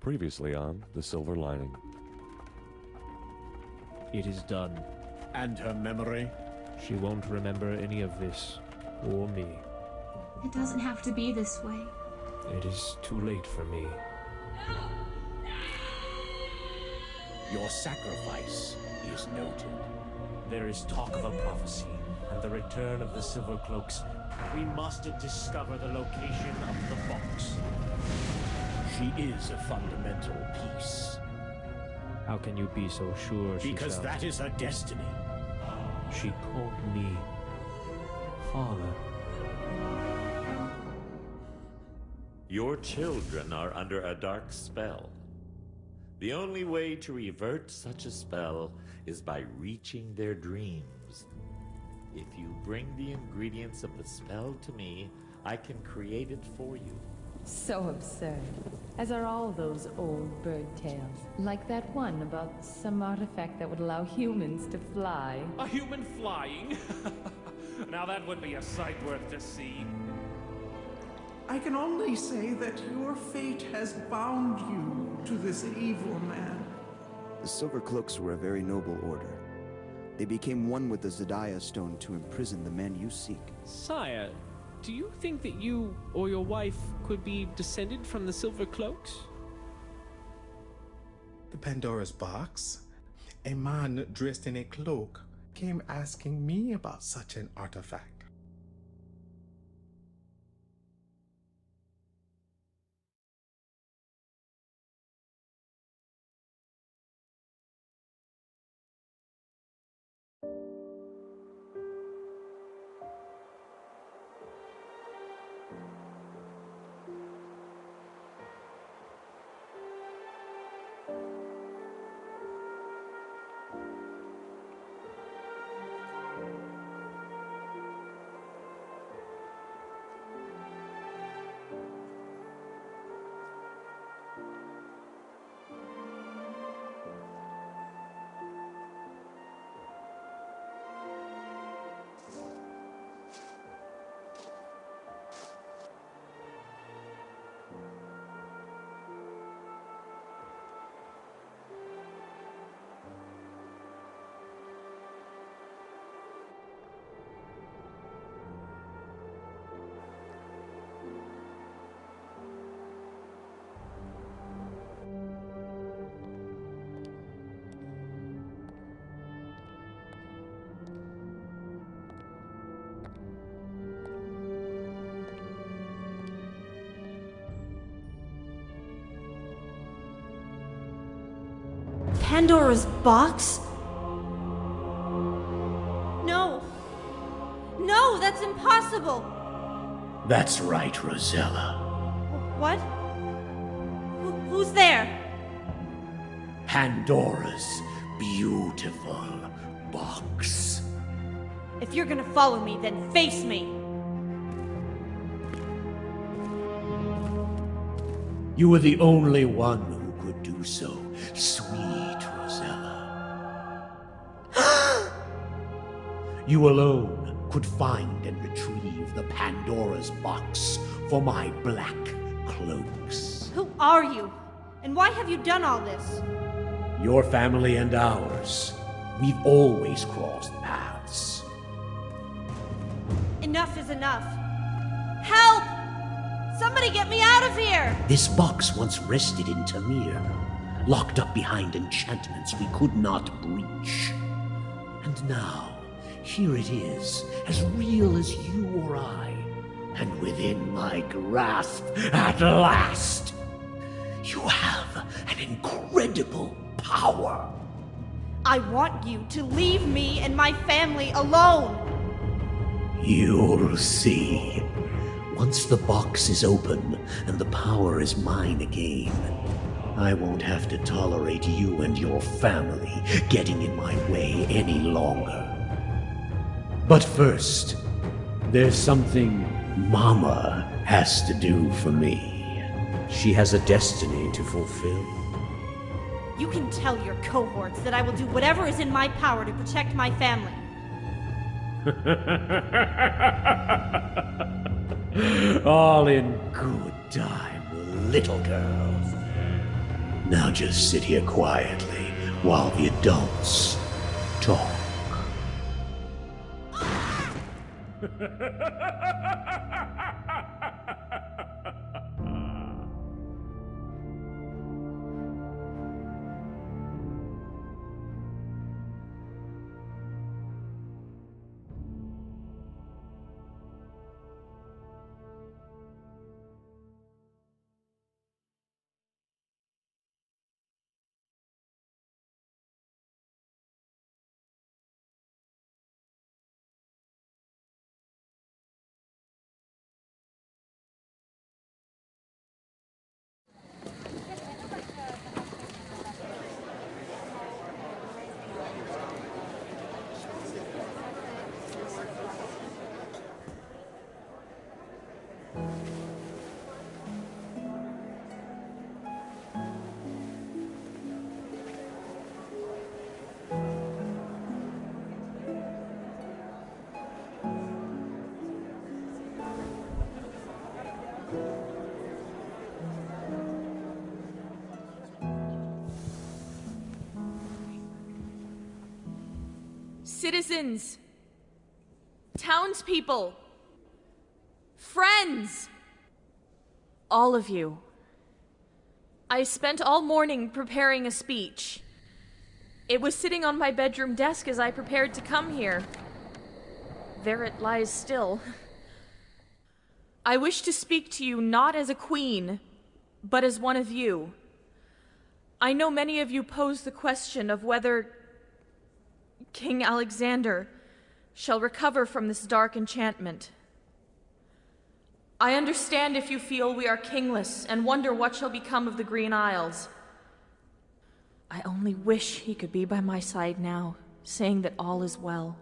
Previously on The Silver Lining. It is done. And her memory? She won't remember any of this, or me. It doesn't have to be this way. It is too late for me. Your sacrifice is noted. There is talk of a prophecy, and the return of the Silver Cloaks. We must discover the location of the box. She is a fundamental piece. How can you be so sure she Because shall? that is her destiny. She called me Father. Your children are under a dark spell. The only way to revert such a spell is by reaching their dreams. If you bring the ingredients of the spell to me, I can create it for you. So absurd. As are all those old bird tales. Like that one about some artifact that would allow humans to fly. A human flying? Now that would be a sight worth to see. I can only say that your fate has bound you to this evil man. The Silver Cloaks were a very noble order. They became one with the Zodiah Stone to imprison the men you seek. Sire, do you think that you or your wife could be descended from the Silver Cloaks? The Pandora's box? A man dressed in a cloak came asking me about such an artifact. Pandora's box? No! No, that's impossible! That's right, Rosella. What? Who's there? Pandora's beautiful box. If you're gonna follow me, then face me! You were the only one who could do so, sweet Rosella. You alone could find and retrieve the Pandora's box for my black cloaks. Who are you? And why have you done all this? Your family and ours. We've always crossed paths. Enough is enough. Help! Somebody get me out of here! This box once rested in Tamir, locked up behind enchantments we could not breach. And now, here it is, as real as you or I, and within my grasp at last. You have an incredible power. I want you to leave me and my family alone! You'll see. Once the box is open and the power is mine again, I won't have to tolerate you and your family getting in my way any longer. But first, there's something Mama has to do for me. She has a destiny to fulfill. You can tell your cohorts that I will do whatever is in my power to protect my family. All in good time, little girls. Now just sit here quietly while the adults talk. Citizens, townspeople, friends, all of you. I spent all morning preparing a speech. It was sitting on my bedroom desk as I prepared to come here. There it lies still. I wish to speak to you not as a queen, but as one of you. I know many of you pose the question of whether King Alexander shall recover from this dark enchantment. I understand if you feel we are kingless and wonder what shall become of the Green Isles. I only wish he could be by my side now, saying that all is well.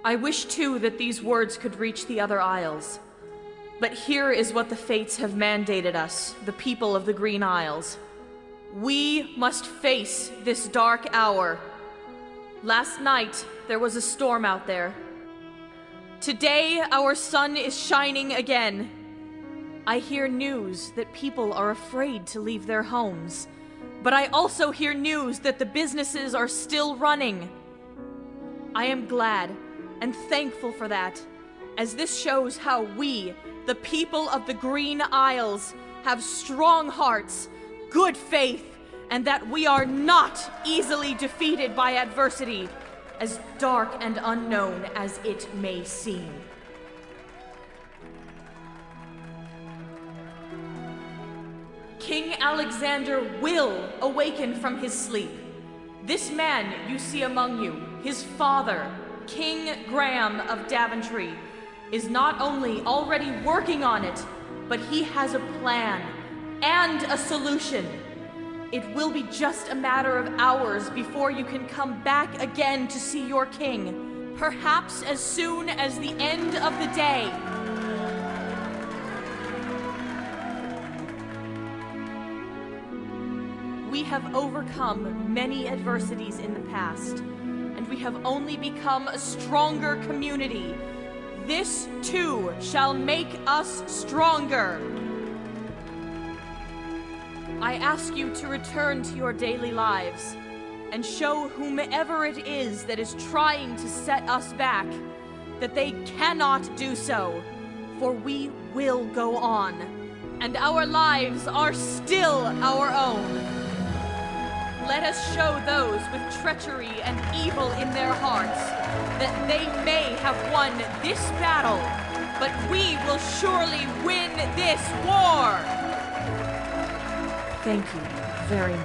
I wish too that these words could reach the other isles. But here is what the fates have mandated us, the people of the Green Isles. We must face this dark hour. Last night, there was a storm out there. Today, our sun is shining again. I hear news that people are afraid to leave their homes, but I also hear news that the businesses are still running. I am glad and thankful for that, as this shows how we, the people of the Green Isles, have strong hearts, good faith, and that we are not easily defeated by adversity, as dark and unknown as it may seem. King Alexander will awaken from his sleep. This man you see among you, his father, King Graham of Daventry, is not only already working on it, but he has a plan and a solution. It will be just a matter of hours before you can come back again to see your king, perhaps as soon as the end of the day. We have overcome many adversities in the past, and we have only become a stronger community. This too shall make us stronger. I ask you to return to your daily lives and show whomever it is that is trying to set us back that they cannot do so, for we will go on, and our lives are still our own. Let us show those with treachery and evil in their hearts that they may have won this battle, but we will surely win this war! Thank you very much.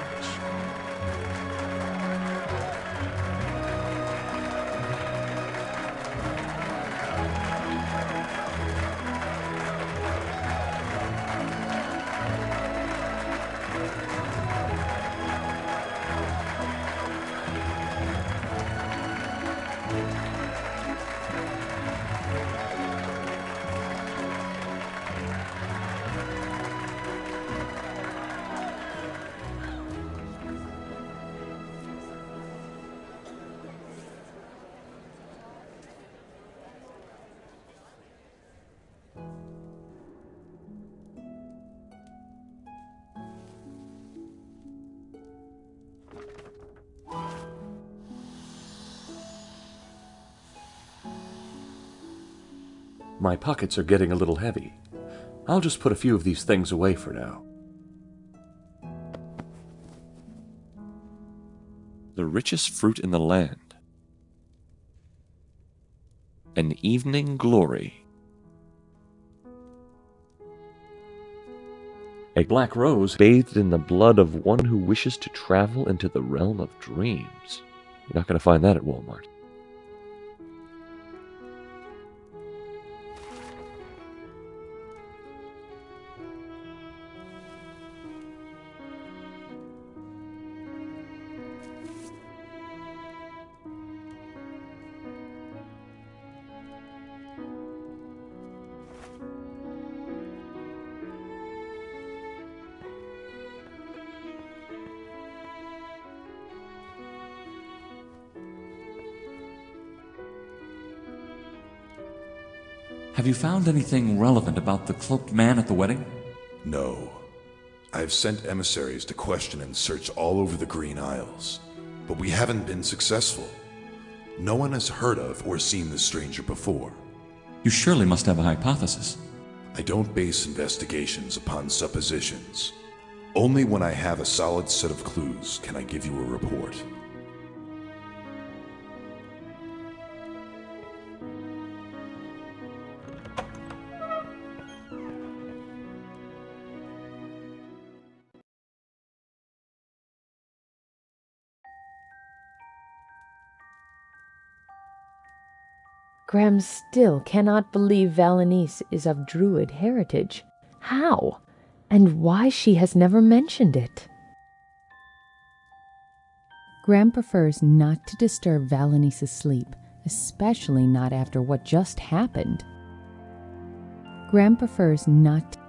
My pockets are getting a little heavy. I'll just put a few of these things away for now. The richest fruit in the land. An evening glory. A black rose bathed in the blood of one who wishes to travel into the realm of dreams. You're not going to find that at Walmart. Have you found anything relevant about the cloaked man at the wedding? No. I've sent emissaries to question and search all over the Green Isles, but we haven't been successful. No one has heard of or seen this stranger before. You surely must have a hypothesis. I don't base investigations upon suppositions. Only when I have a solid set of clues can I give you a report. Graham still cannot believe Valenice is of Druid heritage. How? And why she has never mentioned it? Graham prefers not to disturb Valenice's sleep, especially not after what just happened. Graham prefers not to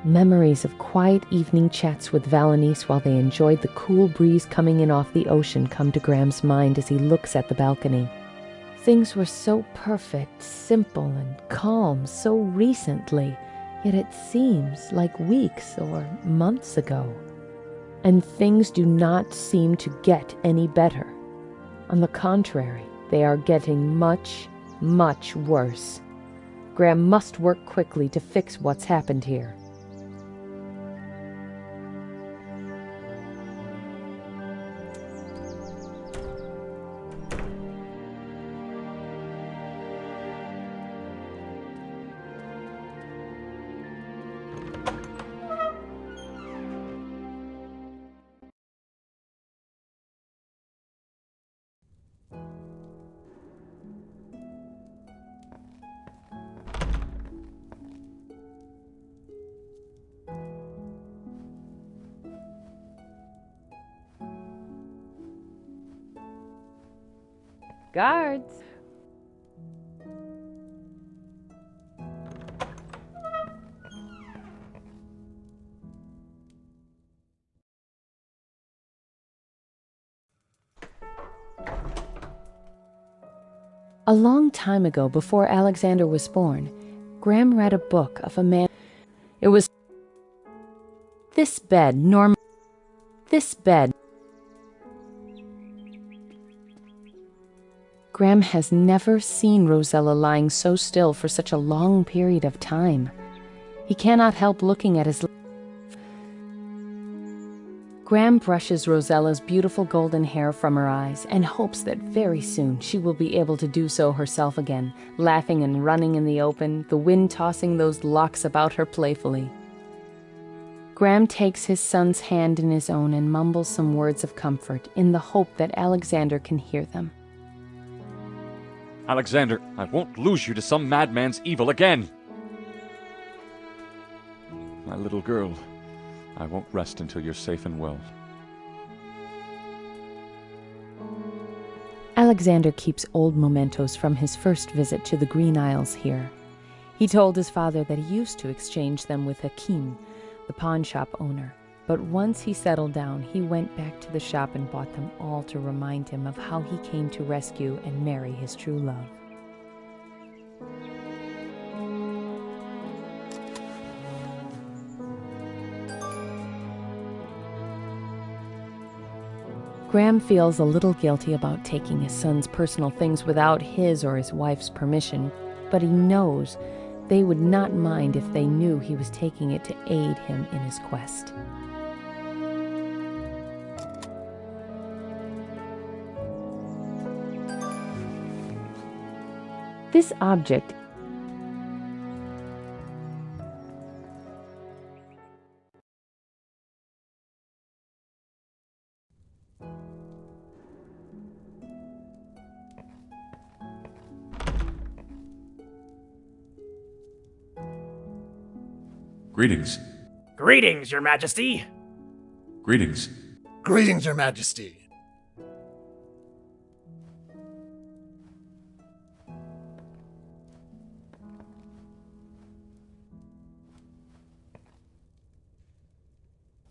Memories of quiet evening chats with Valenice while they enjoyed the cool breeze coming in off the ocean come to Graham's mind as he looks at the balcony. Things were so perfect, simple, and calm so recently, yet it seems like weeks or months ago. And things do not seem to get any better. On the contrary, they are getting much, much worse. Graham must work quickly to fix what's happened here. Guards! A long time ago, before Alexander was born, Graham read a book of a man. It was this bed, this bed. Graham has never seen Rosella lying so still for such a long period of time. He cannot help looking at his... Graham brushes Rosella's beautiful golden hair from her eyes and hopes that very soon she will be able to do so herself again, laughing and running in the open, the wind tossing those locks about her playfully. Graham takes his son's hand in his own and mumbles some words of comfort in the hope that Alexander can hear them. Alexander, I won't lose you to some madman's evil again! My little girl, I won't rest until you're safe and well. Alexander keeps old mementos from his first visit to the Green Isles here. He told his father that he used to exchange them with Hakim, the pawn shop owner. But once he settled down, he went back to the shop and bought them all to remind him of how he came to rescue and marry his true love. Graham feels a little guilty about taking his son's personal things without his or his wife's permission, but he knows they would not mind if they knew he was taking it to aid him in his quest. This object Greetings. Greetings, Your Majesty. Greetings. Greetings, Your Majesty.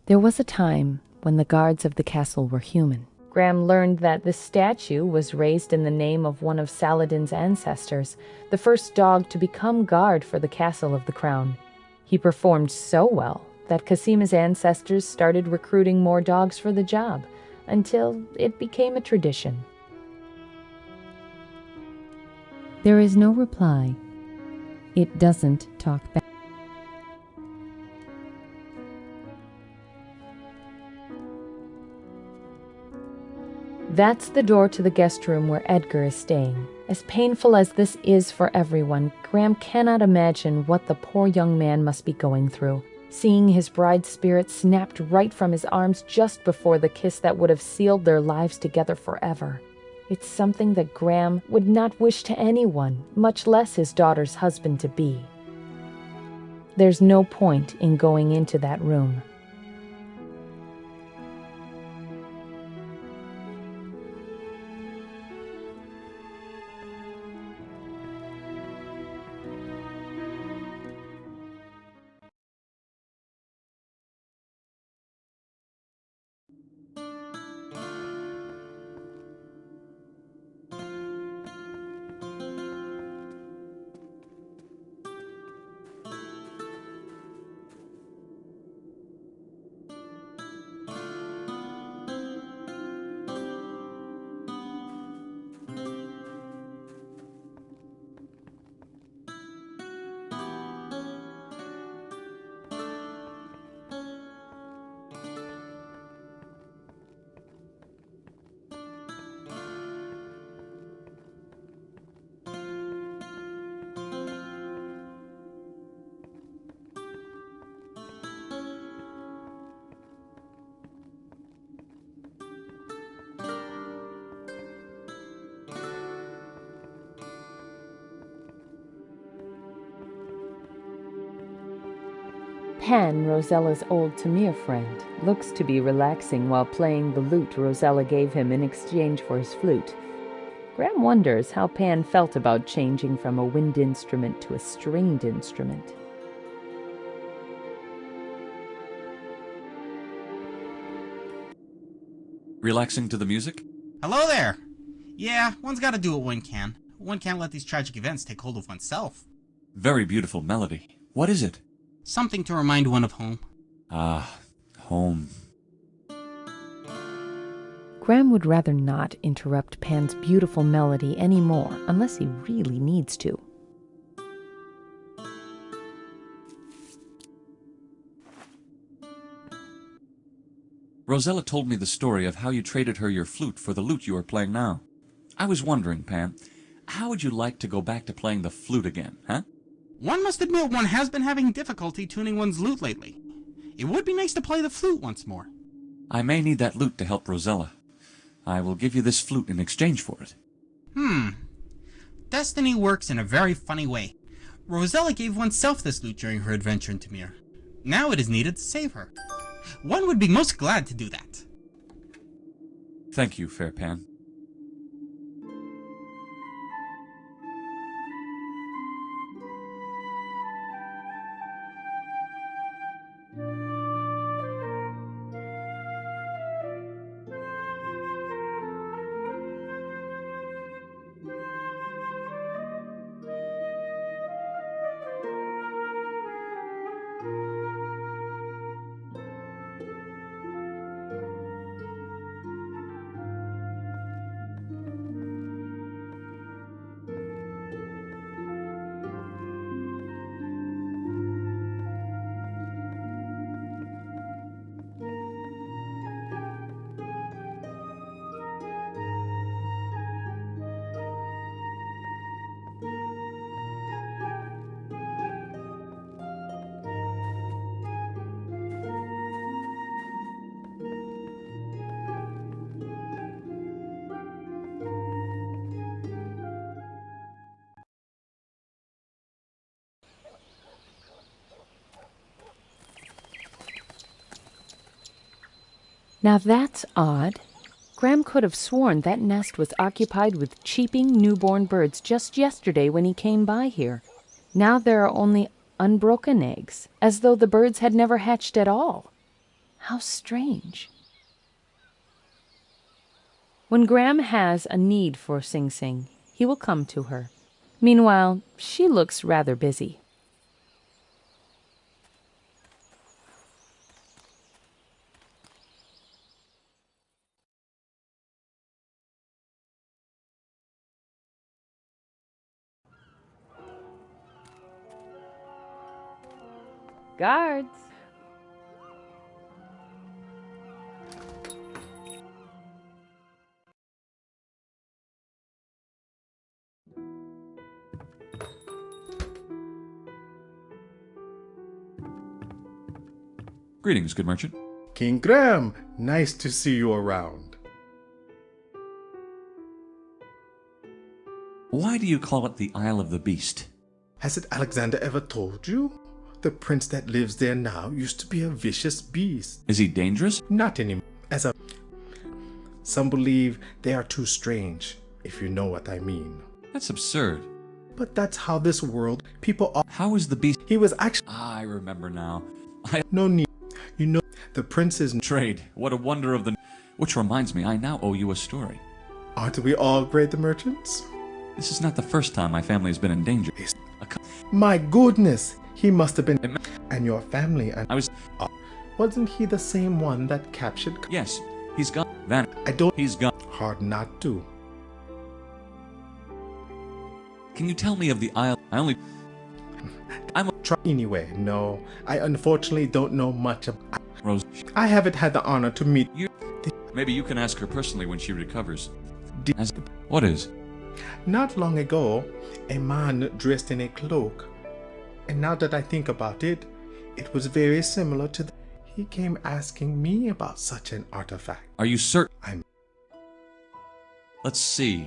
There was a time when the guards of the castle were human. Graham learned that the statue was raised in the name of one of Saladin's ancestors, the first dog to become guard for the Castle of the Crown. He performed so well that Casima's ancestors started recruiting more dogs for the job, until it became a tradition. There is no reply. It doesn't talk back. That's the door to the guest room where Edgar is staying. As painful as this is for everyone, Graham cannot imagine what the poor young man must be going through. Seeing his bride's spirit snapped right from his arms just before the kiss that would have sealed their lives together forever. It's something that Graham would not wish to anyone, much less his daughter's husband-to-be. There's no point in going into that room. Pan, Rosella's old Tamir friend, looks to be relaxing while playing the lute Rosella gave him in exchange for his flute. Graham wonders how Pan felt about changing from a wind instrument to a stringed instrument. Relaxing to the music? Hello there! Yeah, one's gotta do what one can. One can't let these tragic events take hold of oneself. Very beautiful melody. What is it? Something to remind one of home. Ah, home. Graham would rather not interrupt Pan's beautiful melody anymore, unless he really needs to. Rosella told me the story of how you traded her your flute for the lute you are playing now. I was wondering, Pan, how would you like to go back to playing the flute again, huh? One must admit one has been having difficulty tuning one's lute lately. It would be nice to play the flute once more. I may need that lute to help Rosella. I will give you this flute in exchange for it. Destiny works in a very funny way. Rosella gave oneself this lute during her adventure in Tamir. Now it is needed to save her. One would be most glad to do that. Thank you, fair Pan. Now that's odd. Graham could have sworn that nest was occupied with cheeping newborn birds just yesterday when he came by here. Now there are only unbroken eggs, as though the birds had never hatched at all. How strange. When Graham has a need for Sing Sing, he will come to her. Meanwhile, she looks rather busy. Guards! Greetings, good merchant. King Graham, nice to see you around. Why do you call it the Isle of the Beast? Hasn't Alexander ever told you? The prince that lives there now used to be a vicious beast. Is he dangerous? Not anymore. Some believe they are too strange, if you know what I mean. That's absurd. But that's how this world people are. How is the beast? He was actually... I remember now. No need. You know, the prince is... Trade. What a wonder of the... Which reminds me, I now owe you a story. Aren't we all great merchants? This is not the first time my family has been in danger. My goodness! He must have been... And your family and... I was... Wasn't he the same one that captured... Yes, he's gone. Van... I don't... He's gone. Hard not to. Can you tell me of the isle? I only... Anyway, no. I unfortunately don't know much about... Rose... I haven't had the honor to meet... You... Maybe you can ask her personally when she recovers. What is? Not long ago, a man dressed in a cloak. And now that I think about it, it was very similar to the... He came asking me about such an artifact. Are you certain? I'm... Let's see.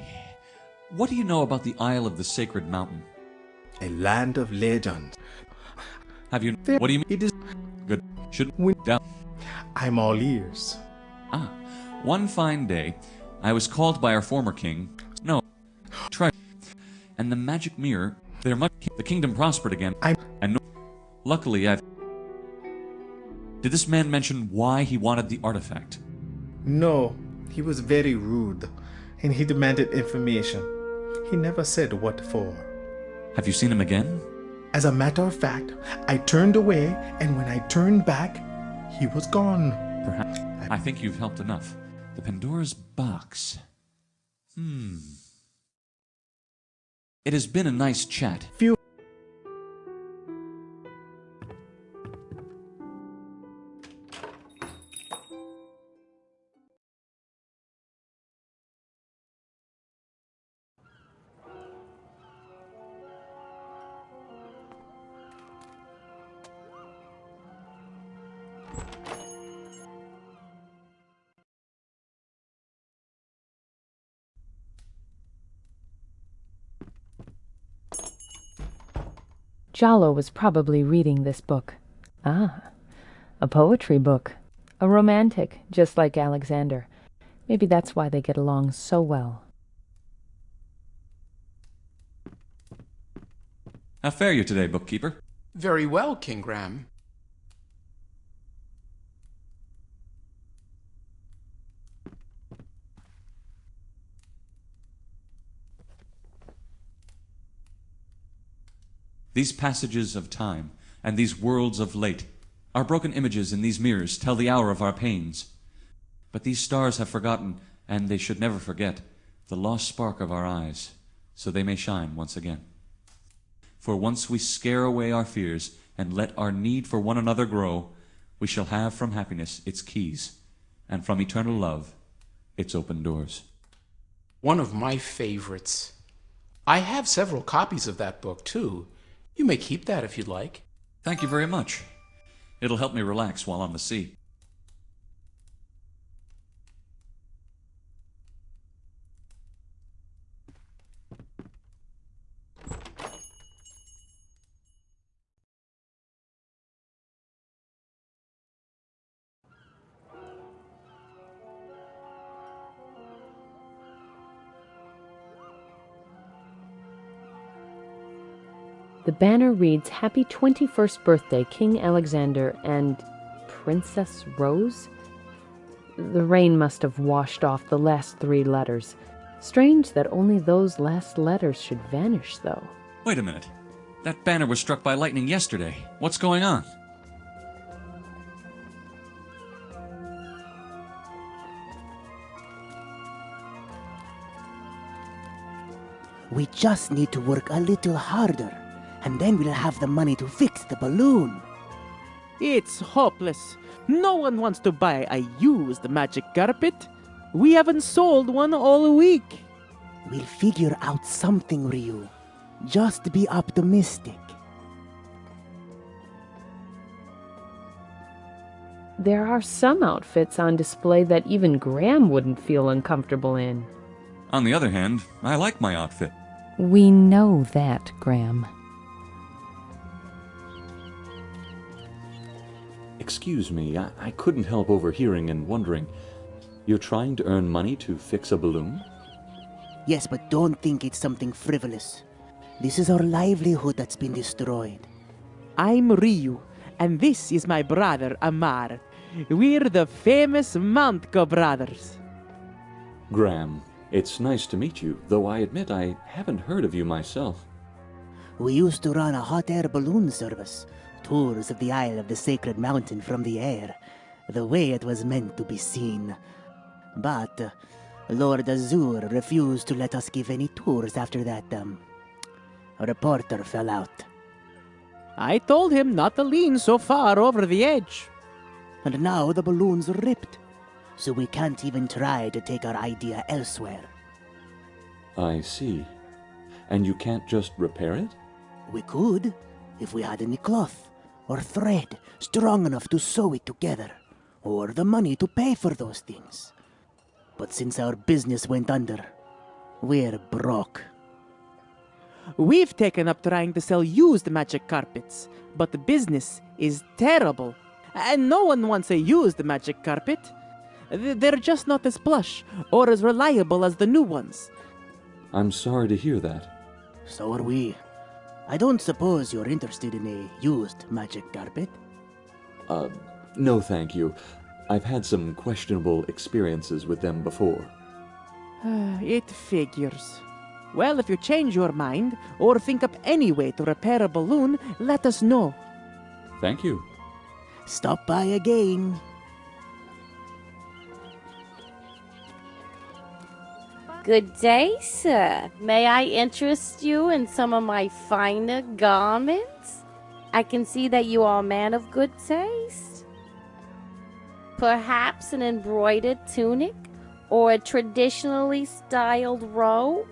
What do you know about the Isle of the Sacred Mountain? A land of legends. Have you... What do you mean? It is... Good. Should we... Down. I'm all ears. Ah. One fine day, I was called by our former king... No. Treasure. And the magic mirror... The kingdom prospered again. And luckily, I've... Did this man mention why he wanted the artifact? No, he was very rude, and he demanded information. He never said what for. Have you seen him again? As a matter of fact, I turned away, and when I turned back, he was gone. Perhaps. I think you've helped enough. The Pandora's box. It has been a nice chat. Few. Jalo was probably reading this book. Ah, a poetry book. A romantic, just like Alexander. Maybe that's why they get along so well. How fare you today, bookkeeper? Very well, King Graham. These passages of time, and these worlds of late, our broken images in these mirrors tell the hour of our pains. But these stars have forgotten, and they should never forget, the lost spark of our eyes, so they may shine once again. For once we scare away our fears, and let our need for one another grow, we shall have from happiness its keys, and from eternal love its open doors. One of my favorites. I have several copies of that book, too. You may keep that if you'd like. Thank you very much. It'll help me relax while on the sea. The banner reads, Happy 21st birthday, King Alexander and Princess Rose? The rain must have washed off the last 3 letters. Strange that only those last letters should vanish, though. Wait a minute. That banner was struck by lightning yesterday. What's going on? We just need to work a little harder, and then we'll have the money to fix the balloon. It's hopeless. No one wants to buy a used magic carpet. We haven't sold one all week. We'll figure out something, Ryu. Just be optimistic. There are some outfits on display that even Graham wouldn't feel uncomfortable in. On the other hand, I like my outfit. We know that, Graham. Excuse me, I couldn't help overhearing and wondering. You're trying to earn money to fix a balloon? Yes, but don't think it's something frivolous. This is our livelihood that's been destroyed. I'm Ryu, and this is my brother Amar. We're the famous Montco brothers. Graham, it's nice to meet you, though I admit I haven't heard of you myself. We used to run a hot air balloon service. Tours of the Isle of the Sacred Mountain from the air, the way it was meant to be seen. But Lord Azur refused to let us give any tours after that, reporter fell out. I told him not to lean so far over the edge. And now the balloon's ripped, so we can't even try to take our idea elsewhere. I see. And you can't just repair it? We could, if we had any cloth or thread strong enough to sew it together, or the money to pay for those things. But since our business went under, we're broke. We've taken up trying to sell used magic carpets, but the business is terrible. And no one wants a used magic carpet. They're just not as plush or as reliable as the new ones. I'm sorry to hear that. So are we. I don't suppose you're interested in a used magic carpet? No thank you. I've had some questionable experiences with them before. It figures. Well, if you change your mind, or think up any way to repair a balloon, let us know. Thank you. Stop by again. Good day, sir. May I interest you in some of my finer garments? I can see that you are a man of good taste. Perhaps an embroidered tunic or a traditionally styled robe?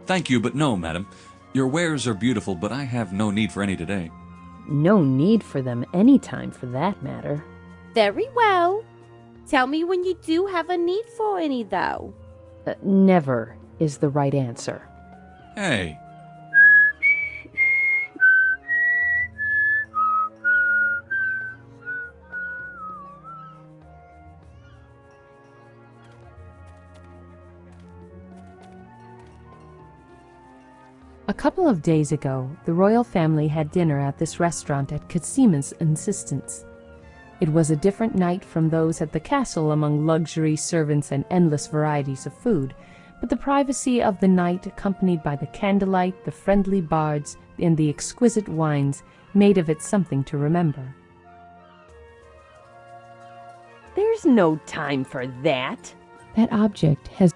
Thank you, but no, madam. Your wares are beautiful, but I have no need for any today. No need for them any time, for that matter. Very well. Tell me when you do have a need for any, though. Never is the right answer. Hey. A couple of days ago, the royal family had dinner at this restaurant at Katsima's insistence. It was a different night from those at the castle among luxury, servants, and endless varieties of food, but the privacy of the night, accompanied by the candlelight, the friendly bards, and the exquisite wines, made of it something to remember. There's no time for that. That object has...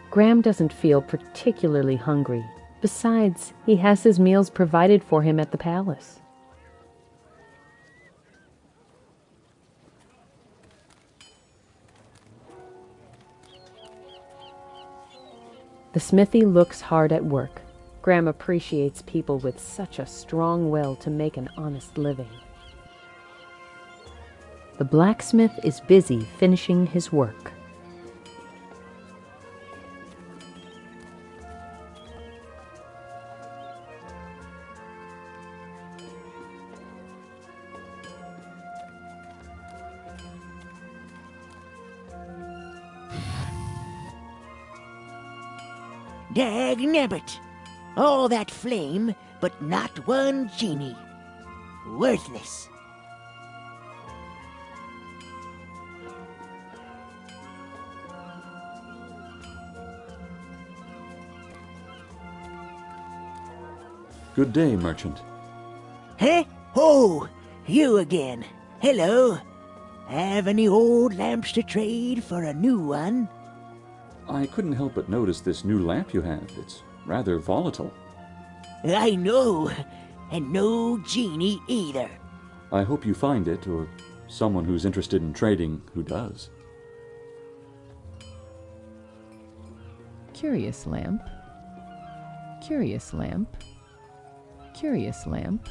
Graham doesn't feel particularly hungry. Besides, he has his meals provided for him at the palace. The smithy looks hard at work. Graham appreciates people with such a strong will to make an honest living. The blacksmith is busy finishing his work. Dagnabbit! All that flame, but not one genie. Worthless. Good day, merchant. Huh? Oh, you again. Hello. Have any old lamps to trade for a new one? I couldn't help but notice this new lamp you have. It's rather volatile. I know. And no genie either. I hope you find it, or someone who's interested in trading who does. Curious lamp. Curious lamp. Curious lamp.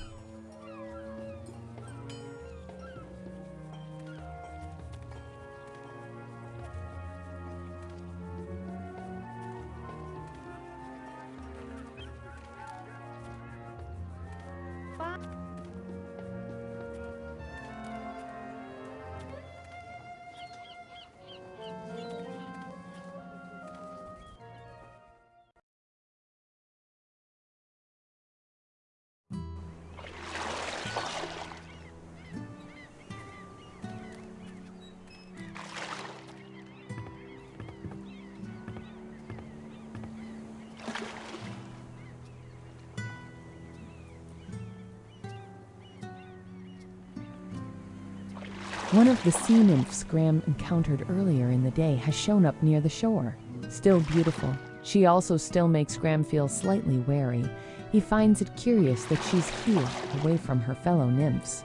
One of the sea nymphs Graham encountered earlier in the day has shown up near the shore. Still beautiful, she also still makes Graham feel slightly wary. He finds it curious that she's here, away from her fellow nymphs.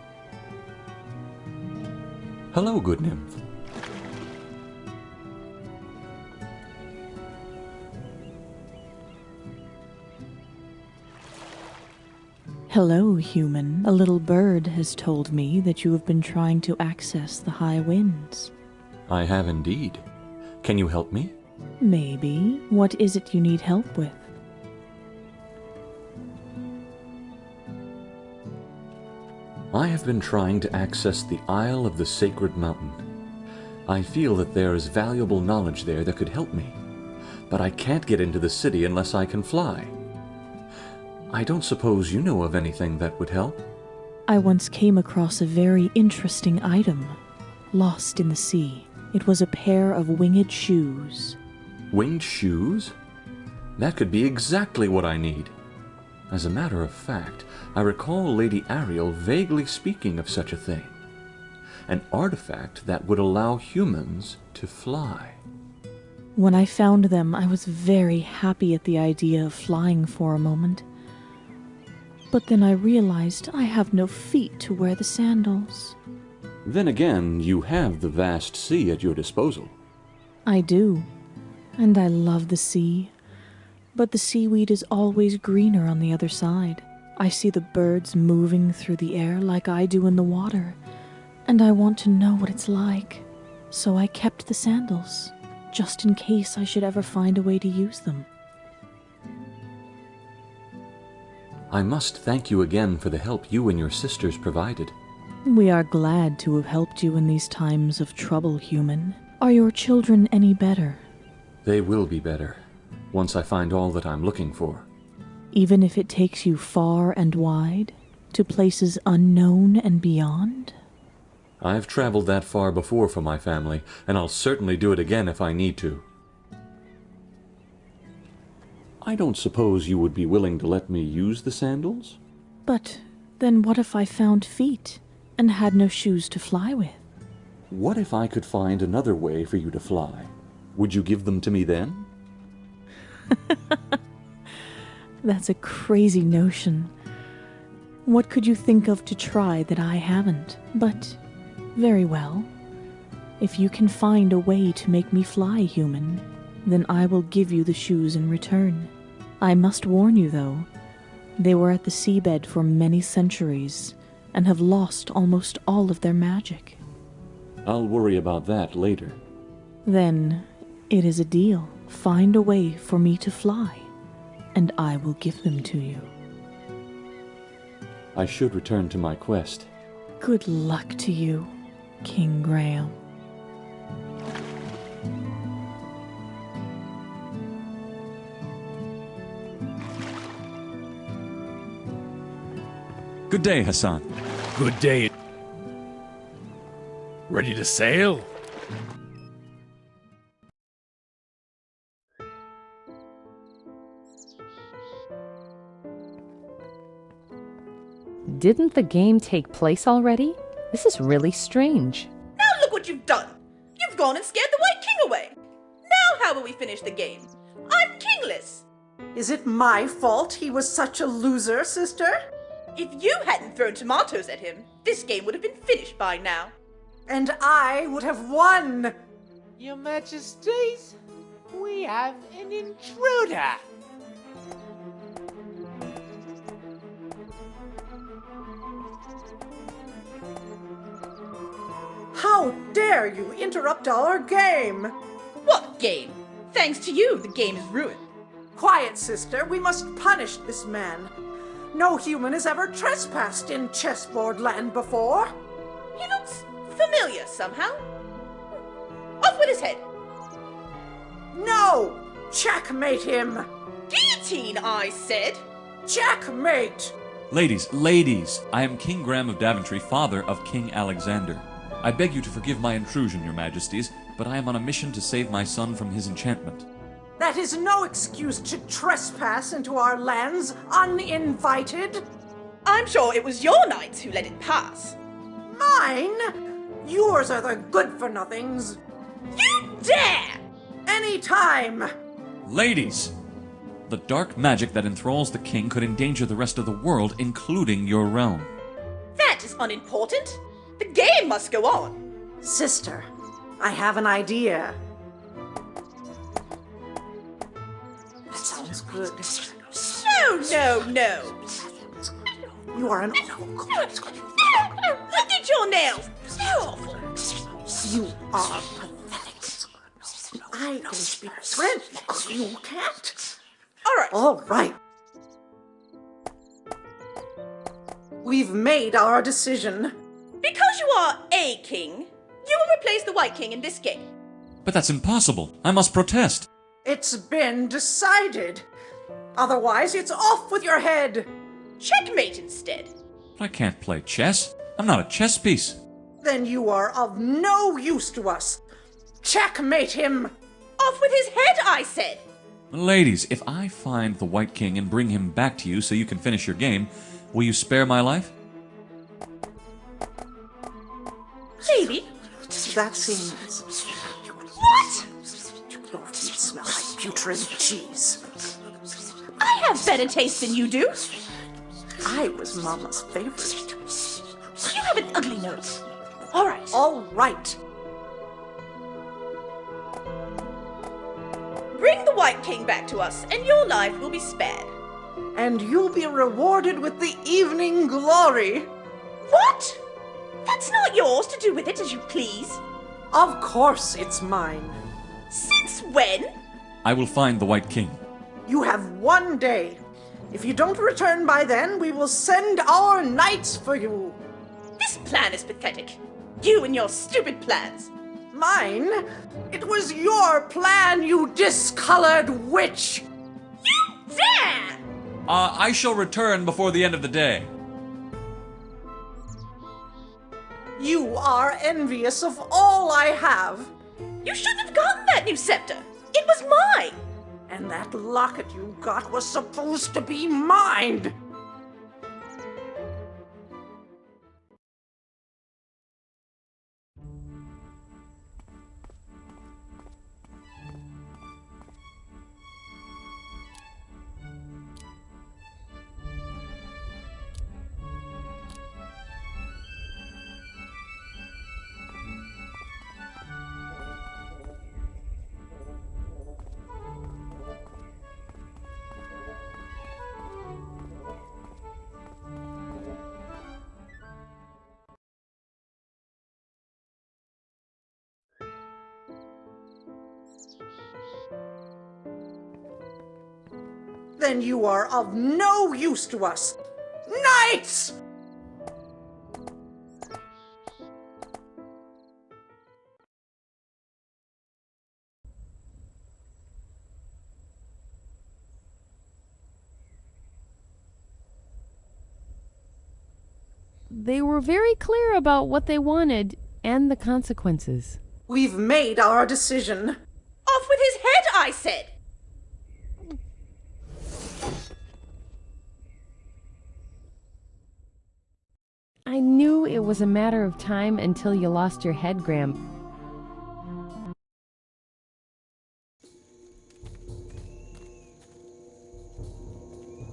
Hello, good nymph. Hello, human. A little bird has told me that you have been trying to access the high winds. I have indeed. Can you help me? Maybe. What is it you need help with? I have been trying to access the Isle of the Sacred Mountain. I feel that there is valuable knowledge there that could help me, but I can't get into the city unless I can fly. I don't suppose you know of anything that would help? I once came across a very interesting item, lost in the sea. It was a pair of winged shoes. Winged shoes? That could be exactly what I need. As a matter of fact, I recall Lady Ariel vaguely speaking of such a thing. An artifact that would allow humans to fly. When I found them, I was very happy at the idea of flying for a moment. But then I realized I have no feet to wear the sandals. Then again, you have the vast sea at your disposal. I do, and I love the sea. But the seaweed is always greener on the other side. I see the birds moving through the air like I do in the water, and I want to know what it's like. So I kept the sandals, just in case I should ever find a way to use them. I must thank you again for the help you and your sisters provided. We are glad to have helped you in these times of trouble, human. Are your children any better? They will be better, once I find all that I'm looking for. Even if it takes you far and wide, to places unknown and beyond? I've traveled that far before for my family, and I'll certainly do it again if I need to. I don't suppose you would be willing to let me use the sandals? But then what if I found feet and had no shoes to fly with? What if I could find another way for you to fly? Would you give them to me then? That's a crazy notion. What could you think of to try that I haven't? But very well. If you can find a way to make me fly, human, then I will give you the shoes in return. I must warn you, though, they were at the seabed for many centuries and have lost almost all of their magic. I'll worry about that later. Then it is a deal. Find a way for me to fly, and I will give them to you. I should return to my quest. Good luck to you, King Graham. Good day, Hassan. Good day. Ready to sail? Didn't the game take place already? This is really strange. Now look what you've done! You've gone and scared the White King away! Now how will we finish the game? I'm kingless! Is it my fault he was such a loser, sister? If you hadn't thrown tomatoes at him, this game would have been finished by now. And I would have won! Your Majesties, we have an intruder! How dare you interrupt our game? What game? Thanks to you, the game is ruined. Quiet, sister. We must punish this man. No human has ever trespassed in chessboard land before. He looks familiar somehow. Off with his head. No! Checkmate him! Guillotine, I said! Checkmate! Ladies, I am King Graham of Daventry, father of King Alexander. I beg you to forgive my intrusion, your majesties, but I am on a mission to save my son from his enchantment. That is no excuse to trespass into our lands uninvited. I'm sure it was your knights who let it pass. Mine? Yours are the good-for-nothings. You dare! Anytime! Ladies! The dark magic that enthralls the king could endanger the rest of the world, including your realm. That is unimportant. The game must go on. Sister, I have an idea. That sounds good. No. You are an Look at your nails. They're awful. You are pathetic. I can speak French. You can't. All right. We've made our decision. Because you are a king, you will replace the White King in this game. But that's impossible. I must protest. It's been decided. Otherwise, it's off with your head. Checkmate instead. I can't play chess. I'm not a chess piece. Then you are of no use to us. Checkmate him. Off with his head, I said. Ladies, if I find the White King and bring him back to you so you can finish your game, will you spare my life? Maybe. That seems... What? Your feet smell like putrid cheese. I have better taste than you do. I was Mama's favorite. You have an ugly nose. All right. All right. Bring the White King back to us, and your life will be spared. And you'll be rewarded with the evening glory. What? That's not yours to do with it as you please. Of course it's mine. Since when? I will find the White King. You have 1 day. If you don't return by then, we will send our knights for you. This plan is pathetic. You and your stupid plans. Mine? It was your plan, you discolored witch! You dare! I shall return before the end of the day. You are envious of all I have. You shouldn't have gotten that new scepter. It was mine. And that locket you got was supposed to be mine. Then you are of no use to us. Knights! They were very clear about what they wanted and the consequences. We've made our decision. Off with his head, I said! I knew it was a matter of time until you lost your head, Graham.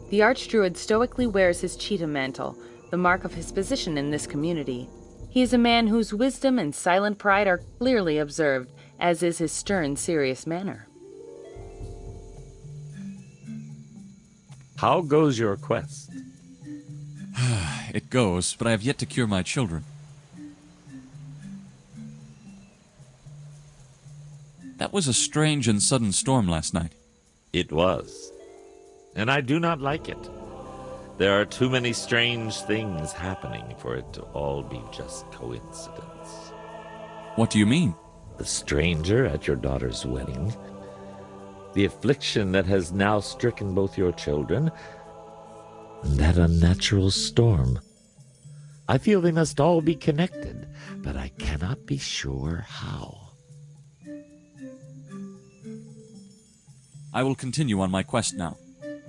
The Archdruid stoically wears his cheetah mantle, the mark of his position in this community. He is a man whose wisdom and silent pride are clearly observed, as is his stern, serious manner. How goes your quest? It goes, but I have yet to cure my children. That was a strange and sudden storm last night. It was. And I do not like it. There are too many strange things happening for it to all be just coincidence. What do you mean? The stranger at your daughter's wedding, the affliction that has now stricken both your children, and that unnatural storm. I feel they must all be connected, but I cannot be sure how. I will continue on my quest now.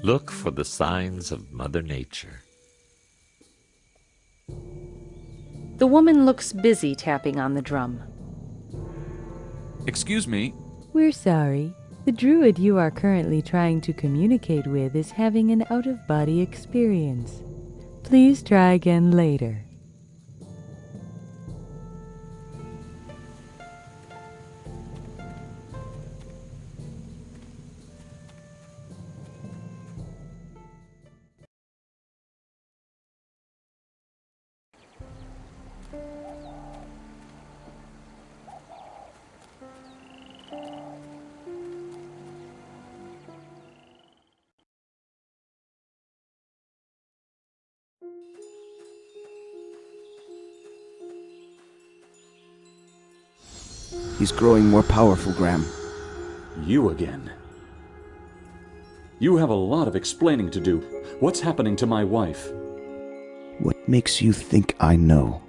Look for the signs of Mother Nature. The woman looks busy tapping on the drum. Excuse me. We're sorry. The druid you are currently trying to communicate with is having an out-of-body experience. Please try again later. He's growing more powerful, Graham. You again. You have a lot of explaining to do. What's happening to my wife? What makes you think I know?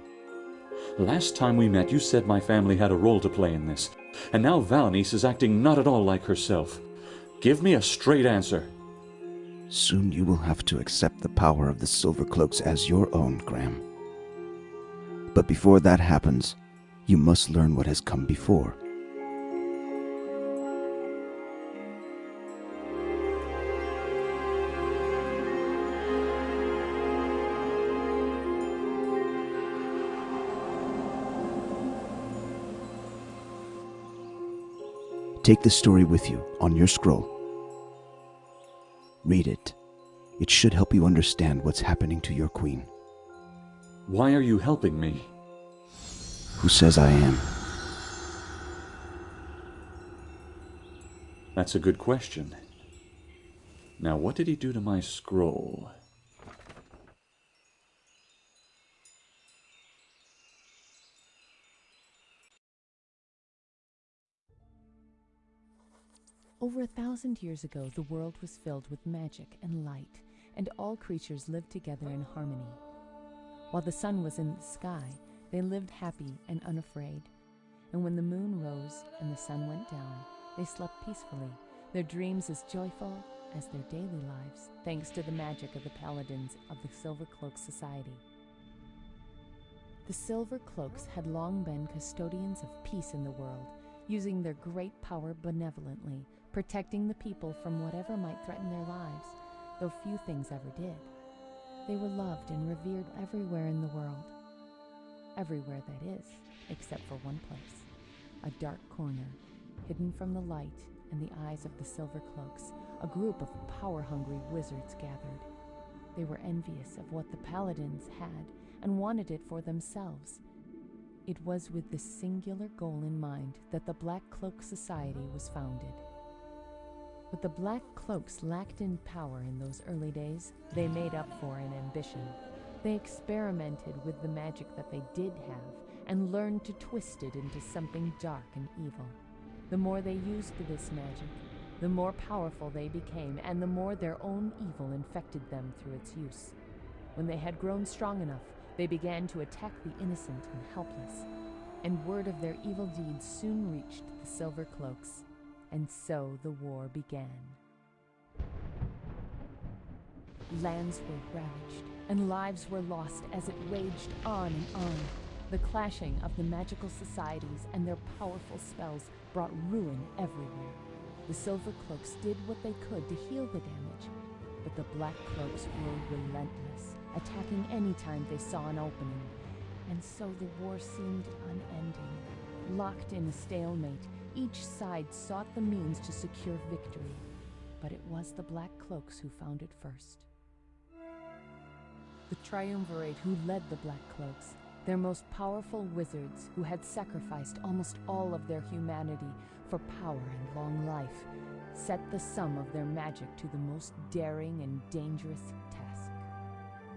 Last time we met, you said my family had a role to play in this. And now Valanice is acting not at all like herself. Give me a straight answer. Soon you will have to accept the power of the Silver Cloaks as your own, Graham. But before that happens, you must learn what has come before. Take the story with you on your scroll. Read it. It should help you understand what's happening to your queen. Why are you helping me? Who says I am? That's a good question. Now, what did he do to my scroll? Over 1,000 years ago, the world was filled with magic and light, and all creatures lived together in harmony. While the sun was in the sky, they lived happy and unafraid. And when the moon rose and the sun went down, they slept peacefully, their dreams as joyful as their daily lives, thanks to the magic of the paladins of the Silver Cloak Society. The Silver Cloaks had long been custodians of peace in the world, using their great power benevolently, protecting the people from whatever might threaten their lives, though few things ever did. They were loved and revered everywhere in the world. Everywhere, that is, except for one place, a dark corner, hidden from the light and the eyes of the Silver Cloaks. A group of power-hungry wizards gathered. They were envious of what the paladins had and wanted it for themselves. It was with this singular goal in mind that the Black Cloak Society was founded. What the Black Cloaks lacked in power in those early days, they made up for in ambition. They experimented with the magic that they did have and learned to twist it into something dark and evil. The more they used this magic, the more powerful they became, and the more their own evil infected them through its use. When they had grown strong enough, They began to attack the innocent and helpless, and word of their evil deeds soon reached the Silver Cloaks, and so the war began. Lands were ravaged, and lives were lost as it raged on and on. The clashing of the magical societies and their powerful spells brought ruin everywhere. The Silver Cloaks did what they could to heal the damage, but the Black Cloaks were relentless, attacking any time they saw an opening. And so the war seemed unending. Locked in a stalemate, each side sought the means to secure victory, but it was the Black Cloaks who found it first. The Triumvirate who led the Black Cloaks, their most powerful wizards who had sacrificed almost all of their humanity for power and long life, set the sum of their magic to the most daring and dangerous task.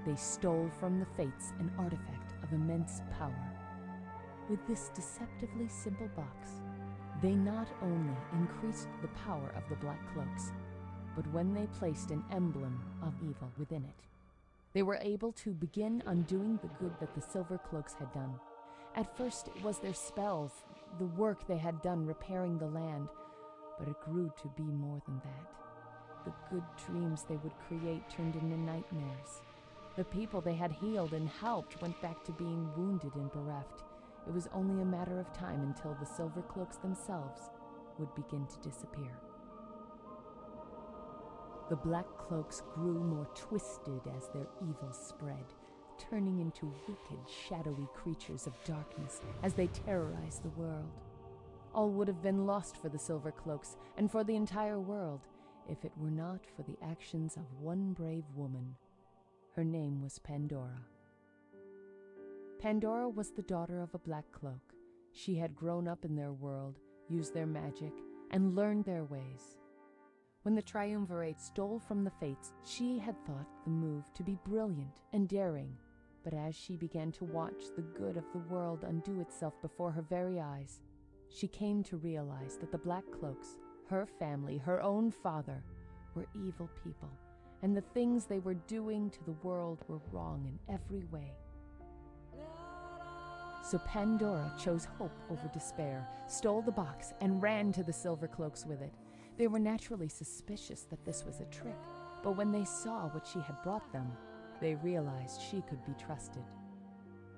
They stole from the Fates an artifact of immense power. With this deceptively simple box, they not only increased the power of the Black Cloaks, but when they placed an emblem of evil within it, they were able to begin undoing the good that the Silver Cloaks had done. At first it was their spells, the work they had done repairing the land, but it grew to be more than that. The good dreams they would create turned into nightmares. The people they had healed and helped went back to being wounded and bereft. It was only a matter of time until the Silver Cloaks themselves would begin to disappear. The Black Cloaks grew more twisted as their evil spread, turning into wicked, shadowy creatures of darkness as they terrorized the world. All would have been lost for the Silver Cloaks and for the entire world if it were not for the actions of one brave woman. Her name was Pandora. Pandora was the daughter of a Black Cloak. She had grown up in their world, used their magic, and learned their ways. When the Triumvirate stole from the Fates, she had thought the move to be brilliant and daring, but as she began to watch the good of the world undo itself before her very eyes, she came to realize that the Black Cloaks, her family, her own father, were evil people, and the things they were doing to the world were wrong in every way. So Pandora chose hope over despair, stole the box, and ran to the Silver Cloaks with it. They were naturally suspicious that this was a trick, but when they saw what she had brought them, they realized she could be trusted.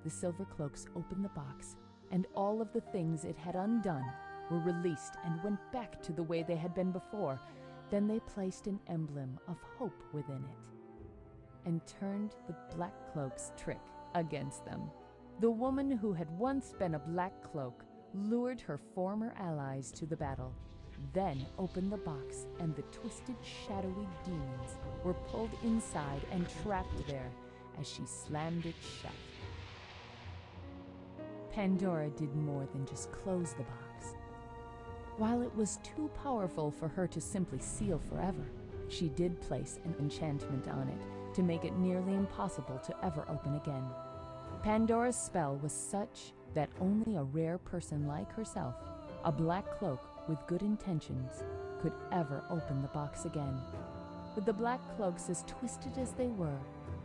The Silver Cloaks opened the box, and all of the things it had undone were released and went back to the way they had been before. Then they placed an emblem of hope within it, and turned the Black Cloaks' trick against them. The woman who had once been a Black Cloak lured her former allies to the battle, then opened the box, and the twisted, shadowy demons were pulled inside and trapped there as she slammed it shut. Pandora did more than just close the box. While it was too powerful for her to simply seal forever, she did place an enchantment on it to make it nearly impossible to ever open again. Pandora's spell was such that only a rare person like herself, a Black Cloak with good intentions, could ever open the box again. With the Black Cloaks as twisted as they were,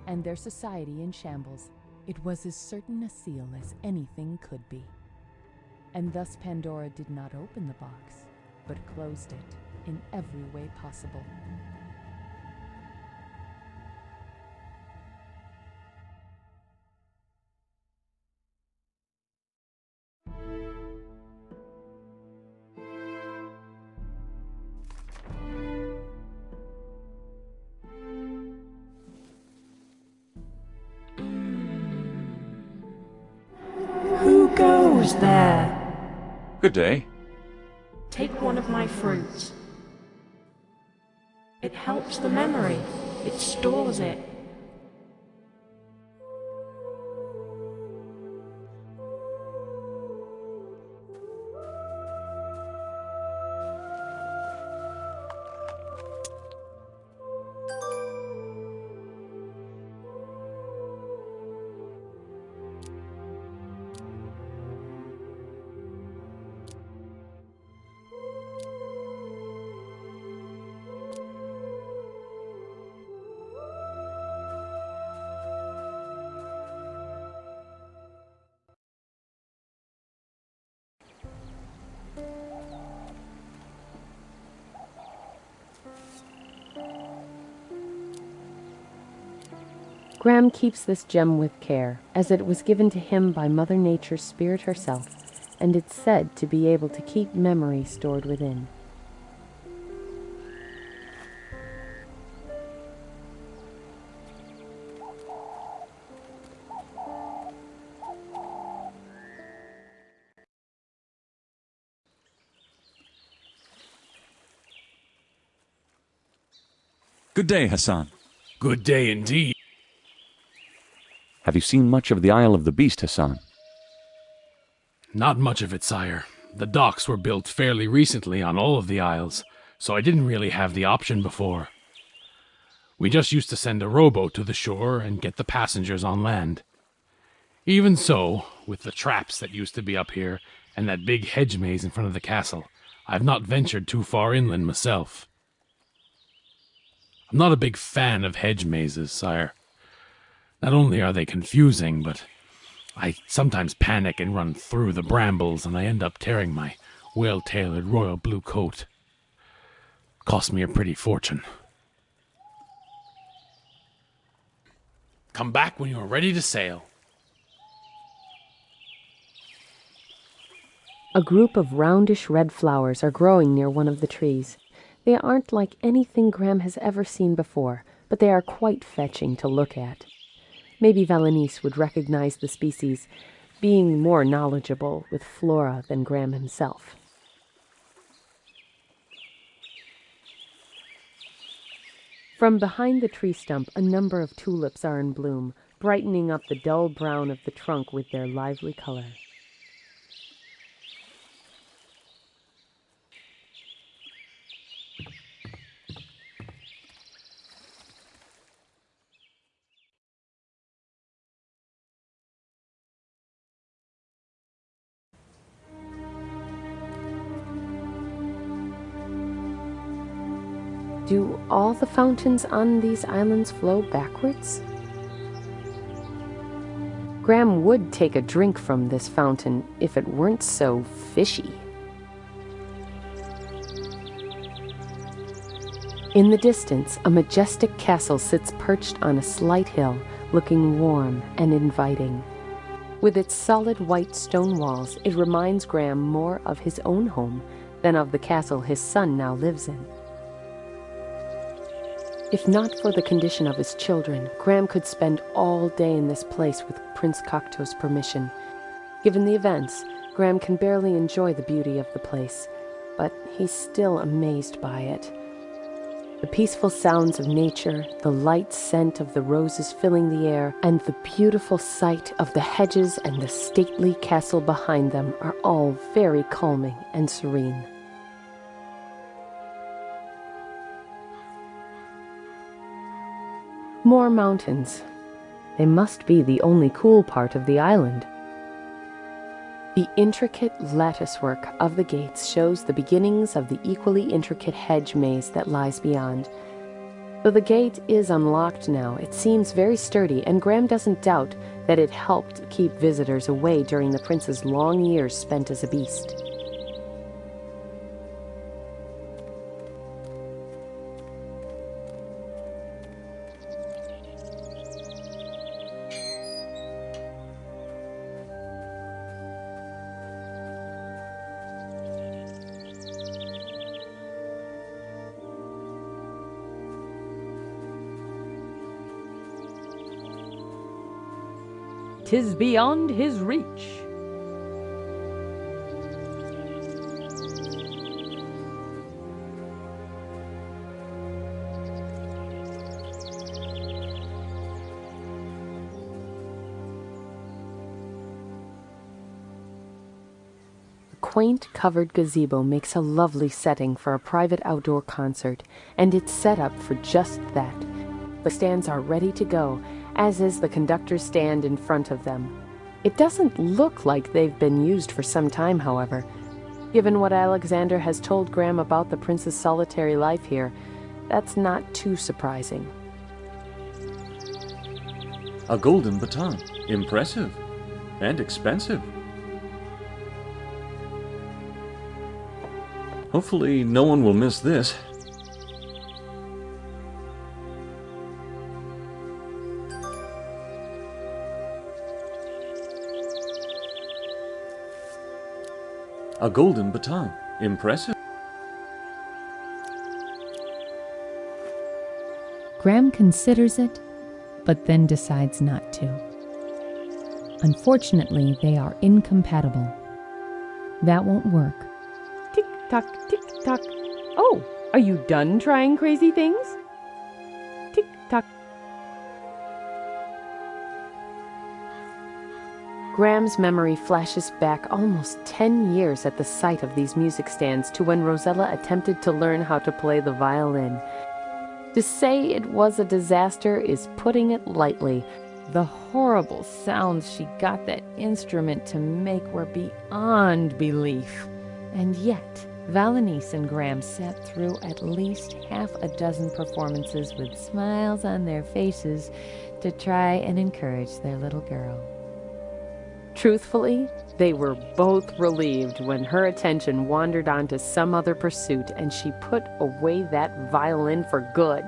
and their society in shambles, it was as certain a seal as anything could be. And thus Pandora did not open the box, but closed it in every way possible. Who goes there? Good day. Take one of my fruits. It helps the memory. It stores it. Graham keeps this gem with care, as it was given to him by Mother Nature's spirit herself, and it's said to be able to keep memory stored within. Good day, Hassan. Good day indeed. Have you seen much of the Isle of the Beast, Hassan? Not much of it, sire. The docks were built fairly recently on all of the isles, so I didn't really have the option before. We just used to send a rowboat to the shore and get the passengers on land. Even so, with the traps that used to be up here and that big hedge maze in front of the castle, I've not ventured too far inland myself. I'm not a big fan of hedge mazes, sire. Not only are they confusing, but I sometimes panic and run through the brambles, and I end up tearing my well-tailored royal blue coat. Cost me a pretty fortune. Come back when you are ready to sail. A group of roundish red flowers are growing near one of the trees. They aren't like anything Graham has ever seen before, but they are quite fetching to look at. Maybe Valenice would recognize the species, being more knowledgeable with flora than Graham himself. From behind the tree stump, a number of tulips are in bloom, brightening up the dull brown of the trunk with their lively color. Do all the fountains on these islands flow backwards? Graham would take a drink from this fountain if it weren't so fishy. In the distance, a majestic castle sits perched on a slight hill, looking warm and inviting. With its solid white stone walls, it reminds Graham more of his own home than of the castle his son now lives in. If not for the condition of his children, Graham could spend all day in this place with Prince Cocteau's permission. Given the events, Graham can barely enjoy the beauty of the place, but he's still amazed by it. The peaceful sounds of nature, the light scent of the roses filling the air, and the beautiful sight of the hedges and the stately castle behind them are all very calming and serene. More mountains. They must be the only cool part of the island. The intricate latticework of the gates shows the beginnings of the equally intricate hedge maze that lies beyond. Though the gate is unlocked now, it seems very sturdy, and Graham doesn't doubt that it helped keep visitors away during the prince's long years spent as a beast. "'Tis beyond his reach." The quaint covered gazebo makes a lovely setting for a private outdoor concert, and it's set up for just that. The stands are ready to go, as is the conductor's stand in front of them. It doesn't look like they've been used for some time, however. Given what Alexander has told Graham about the prince's solitary life here, that's not too surprising. A golden baton. Impressive. And expensive. Hopefully no one will miss this. A golden baton. Impressive. Graham considers it, but then decides not to. Unfortunately, they are incompatible. That won't work. Tick-tock, tick-tock. Oh, are you done trying crazy things? Tick-tock. Graham's memory flashes back almost 10 years at the sight of these music stands to when Rosella attempted to learn how to play the violin. To say it was a disaster is putting it lightly. The horrible sounds she got that instrument to make were beyond belief. And yet, Valanice and Graham sat through at least half a dozen performances with smiles on their faces to try and encourage their little girl. Truthfully, they were both relieved when her attention wandered on to some other pursuit and she put away that violin for good.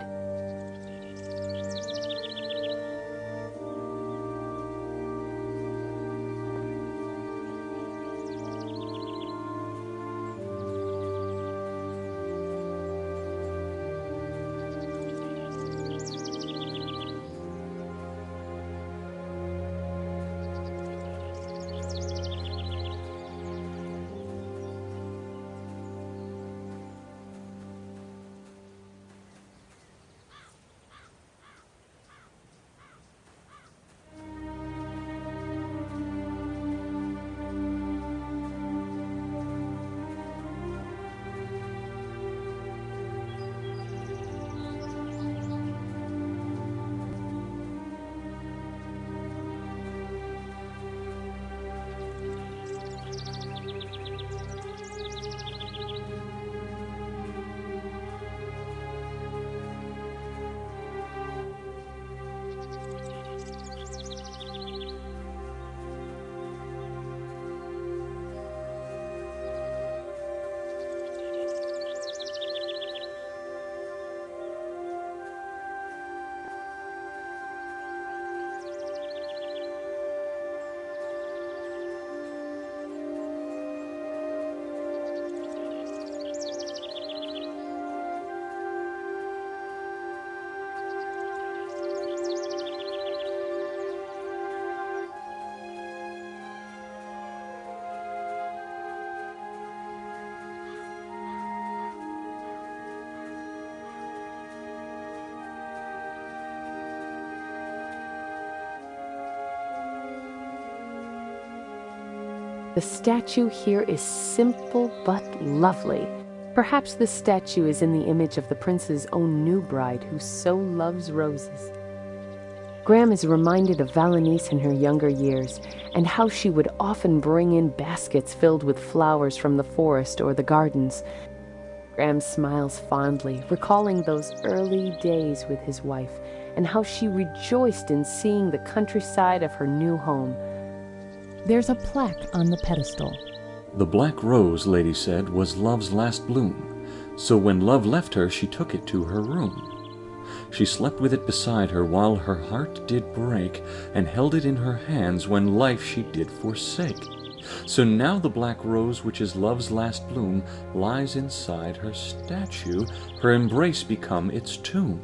The statue here is simple but lovely. Perhaps the statue is in the image of the prince's own new bride who so loves roses. Graham is reminded of Valanice in her younger years and how she would often bring in baskets filled with flowers from the forest or the gardens. Graham smiles fondly, recalling those early days with his wife and how she rejoiced in seeing the countryside of her new home. There's a plaque on the pedestal. The black rose, Lady said, was love's last bloom, so when love left her, she took it to her room. She slept with it beside her while her heart did break, and held it in her hands when life she did forsake. So now the black rose, which is love's last bloom, lies inside her statue, her embrace become its tomb.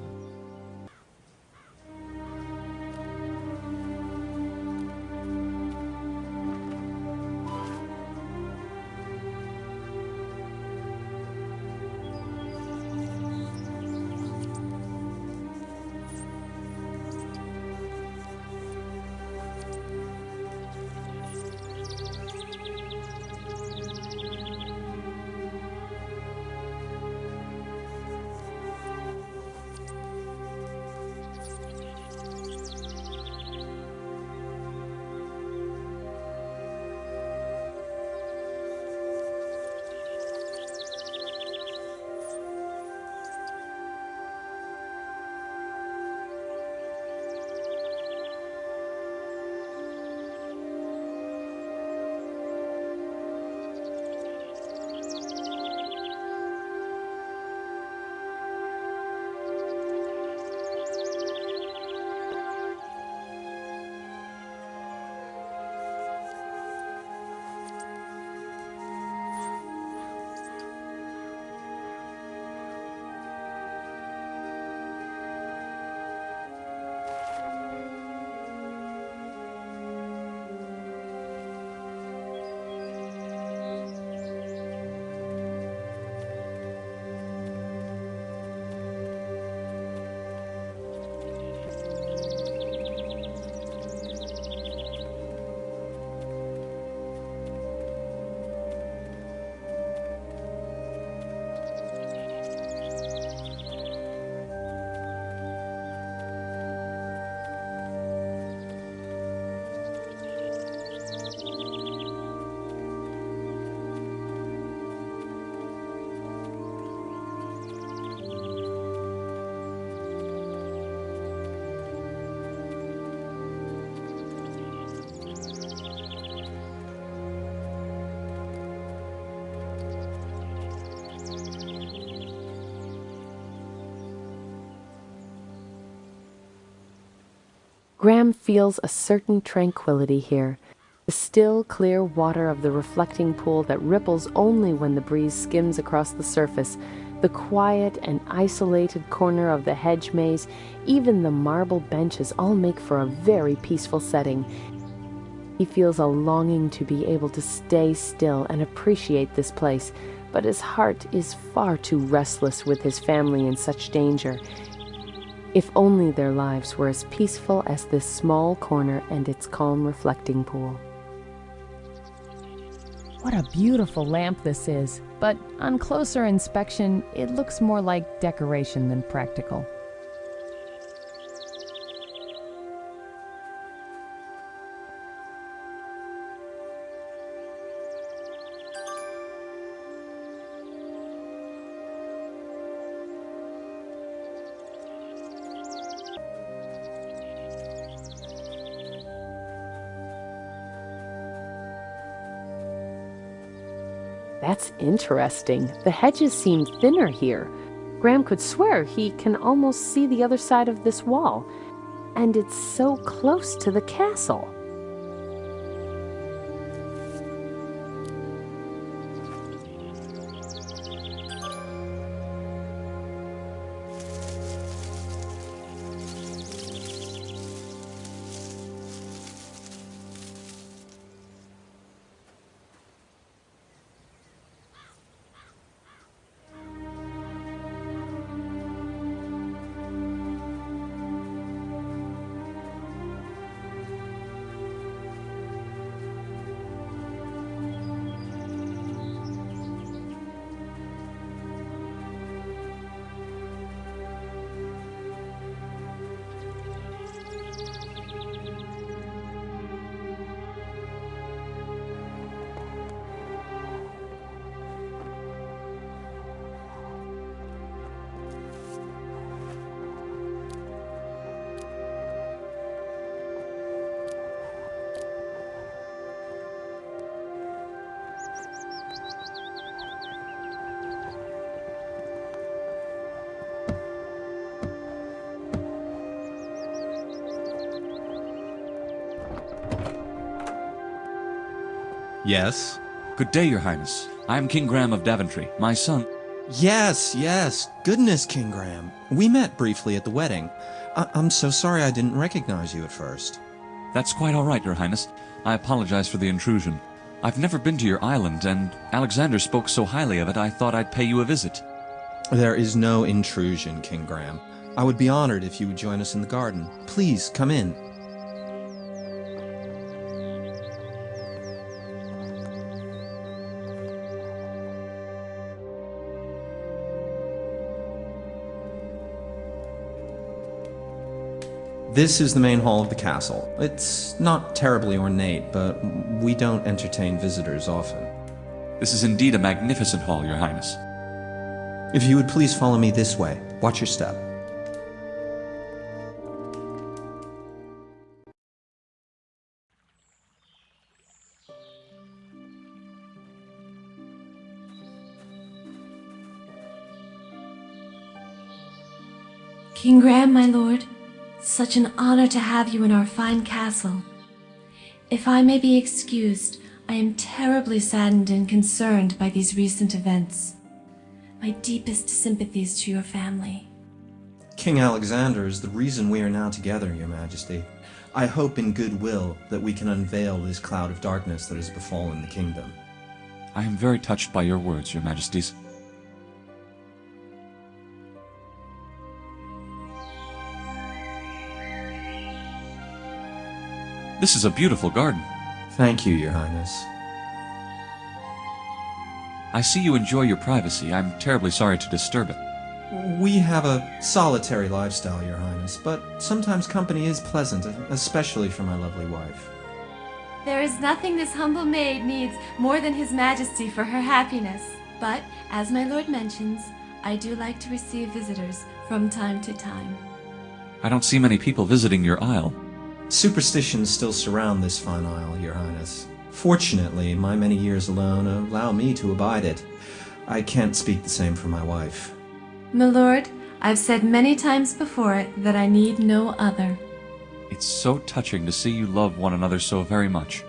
Graham feels a certain tranquility here. The still, clear water of the reflecting pool that ripples only when the breeze skims across the surface, the quiet and isolated corner of the hedge maze, even the marble benches all make for a very peaceful setting. He feels a longing to be able to stay still and appreciate this place, but his heart is far too restless with his family in such danger. If only their lives were as peaceful as this small corner and its calm reflecting pool. What a beautiful lamp this is, but on closer inspection, it looks more like decoration than practical. That's interesting. The hedges seem thinner here. Graham could swear he can almost see the other side of this wall. And it's so close to the castle. Yes? Good day, Your Highness. I am King Graham of Daventry. My son... Yes. Goodness, King Graham. We met briefly at the wedding. I'm so sorry I didn't recognize you at first. That's quite all right, Your Highness. I apologize for the intrusion. I've never been to your island, and Alexander spoke so highly of it I thought I'd pay you a visit. There is no intrusion, King Graham. I would be honored if you would join us in the garden. Please, come in. This is the main hall of the castle. It's not terribly ornate, but we don't entertain visitors often. This is indeed a magnificent hall, Your Highness. If you would please follow me this way. Watch your step. King Graham, my lord. Such an honor to have you in our fine castle. If I may be excused, I am terribly saddened and concerned by these recent events. My deepest sympathies to your family. King Alexander is the reason we are now together, Your Majesty. I hope in goodwill that we can unveil this cloud of darkness that has befallen the kingdom. I am very touched by your words, Your Majesties. This is a beautiful garden. Thank you, Your Highness. I see you enjoy your privacy. I'm terribly sorry to disturb it. We have a solitary lifestyle, Your Highness, but sometimes company is pleasant, especially for my lovely wife. There is nothing this humble maid needs more than His Majesty for her happiness. But, as my lord mentions, I do like to receive visitors from time to time. I don't see many people visiting your isle. Superstitions still surround this fine isle, Your Highness. Fortunately, my many years alone allow me to abide it. I can't speak the same for my wife. My lord, I've said many times before that I need no other. It's so touching to see you love one another so very much.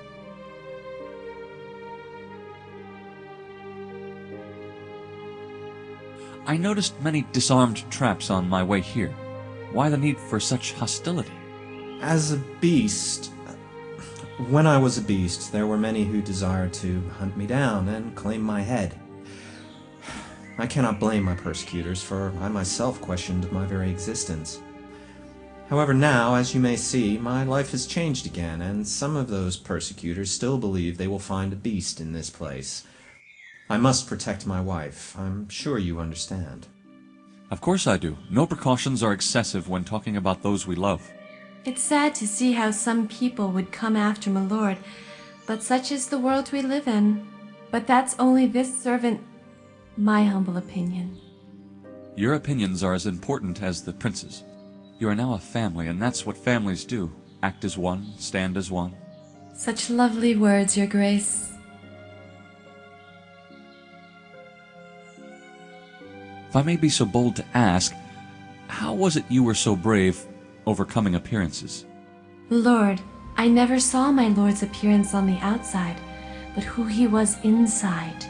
I noticed many disarmed traps on my way here. Why the need for such hostility? As a beast... When I was a beast, there were many who desired to hunt me down and claim my head. I cannot blame my persecutors, for I myself questioned my very existence. However, now, as you may see, my life has changed again, and some of those persecutors still believe they will find a beast in this place. I must protect my wife. I'm sure you understand. Of course I do. No precautions are excessive when talking about those we love. It's sad to see how some people would come after my lord, but such is the world we live in. But that's only this servant... my humble opinion. Your opinions are as important as the prince's. You are now a family, and that's what families do. Act as one, stand as one. Such lovely words, Your Grace. If I may be so bold to ask, how was it you were so brave, overcoming appearances? Lord, I never saw my lord's appearance on the outside, but who he was inside,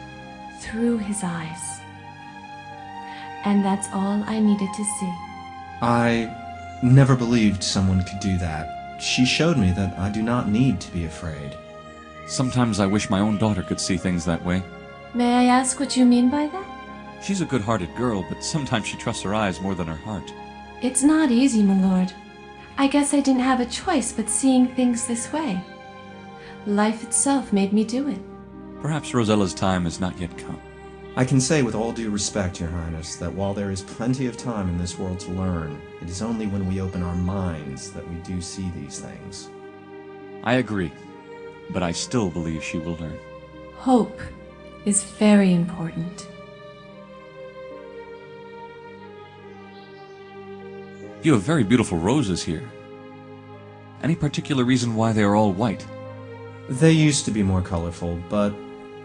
through his eyes. And that's all I needed to see. I never believed someone could do that. She showed me that I do not need to be afraid. Sometimes I wish my own daughter could see things that way. May I ask what you mean by that? She's a good-hearted girl, but sometimes she trusts her eyes more than her heart. It's not easy, my lord. I guess I didn't have a choice but seeing things this way. Life itself made me do it. Perhaps Rosella's time has not yet come. I can say with all due respect, Your Highness, that while there is plenty of time in this world to learn, it is only when we open our minds that we do see these things. I agree, but I still believe she will learn. Hope is very important. You have very beautiful roses here. Any particular reason why they are all white? They used to be more colorful, but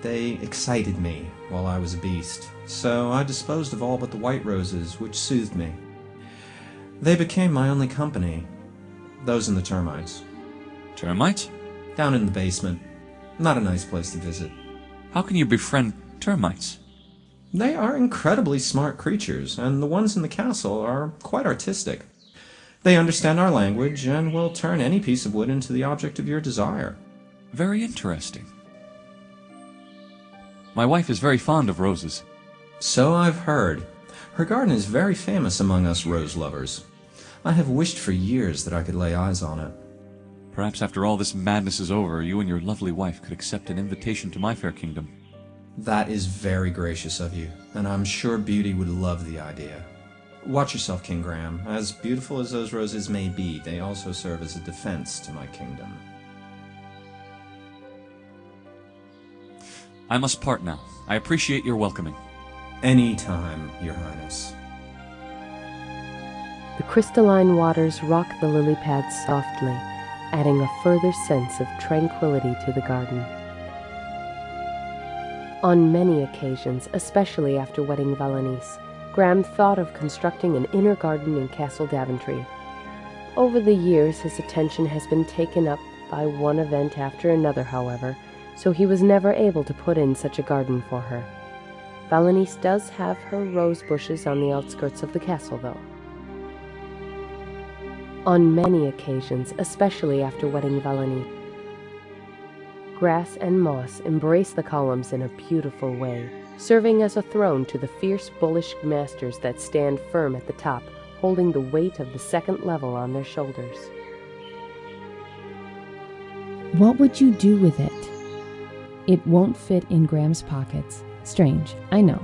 they excited me while I was a beast, so I disposed of all but the white roses, which soothed me. They became my only company. Those and the termites. Termites? Down in the basement. Not a nice place to visit. How can you befriend termites? They are incredibly smart creatures, and the ones in the castle are quite artistic. They understand our language and will turn any piece of wood into the object of your desire. Very interesting. My wife is very fond of roses. So I've heard. Her garden is very famous among us rose lovers. I have wished for years that I could lay eyes on it. Perhaps after all this madness is over, you and your lovely wife could accept an invitation to my fair kingdom. That is very gracious of you, and I'm sure Beauty would love the idea. Watch yourself, King Graham. As beautiful as those roses may be, they also serve as a defense to my kingdom. I must part now. I appreciate your welcoming. Any time, Your Highness. The crystalline waters rock the lily pads softly, adding a further sense of tranquility to the garden. On many occasions, especially after wedding Valenice, Graham thought of constructing an inner garden in Castle Daventry. Over the years, his attention has been taken up by one event after another, however, so he was never able to put in such a garden for her. Valenice does have her rose bushes on the outskirts of the castle, though. On many occasions, especially after wedding Valenice, grass and moss embrace the columns in a beautiful way, serving as a throne to the fierce, bullish masters that stand firm at the top, holding the weight of the second level on their shoulders. What would you do with it? It won't fit in Graham's pockets. Strange, I know.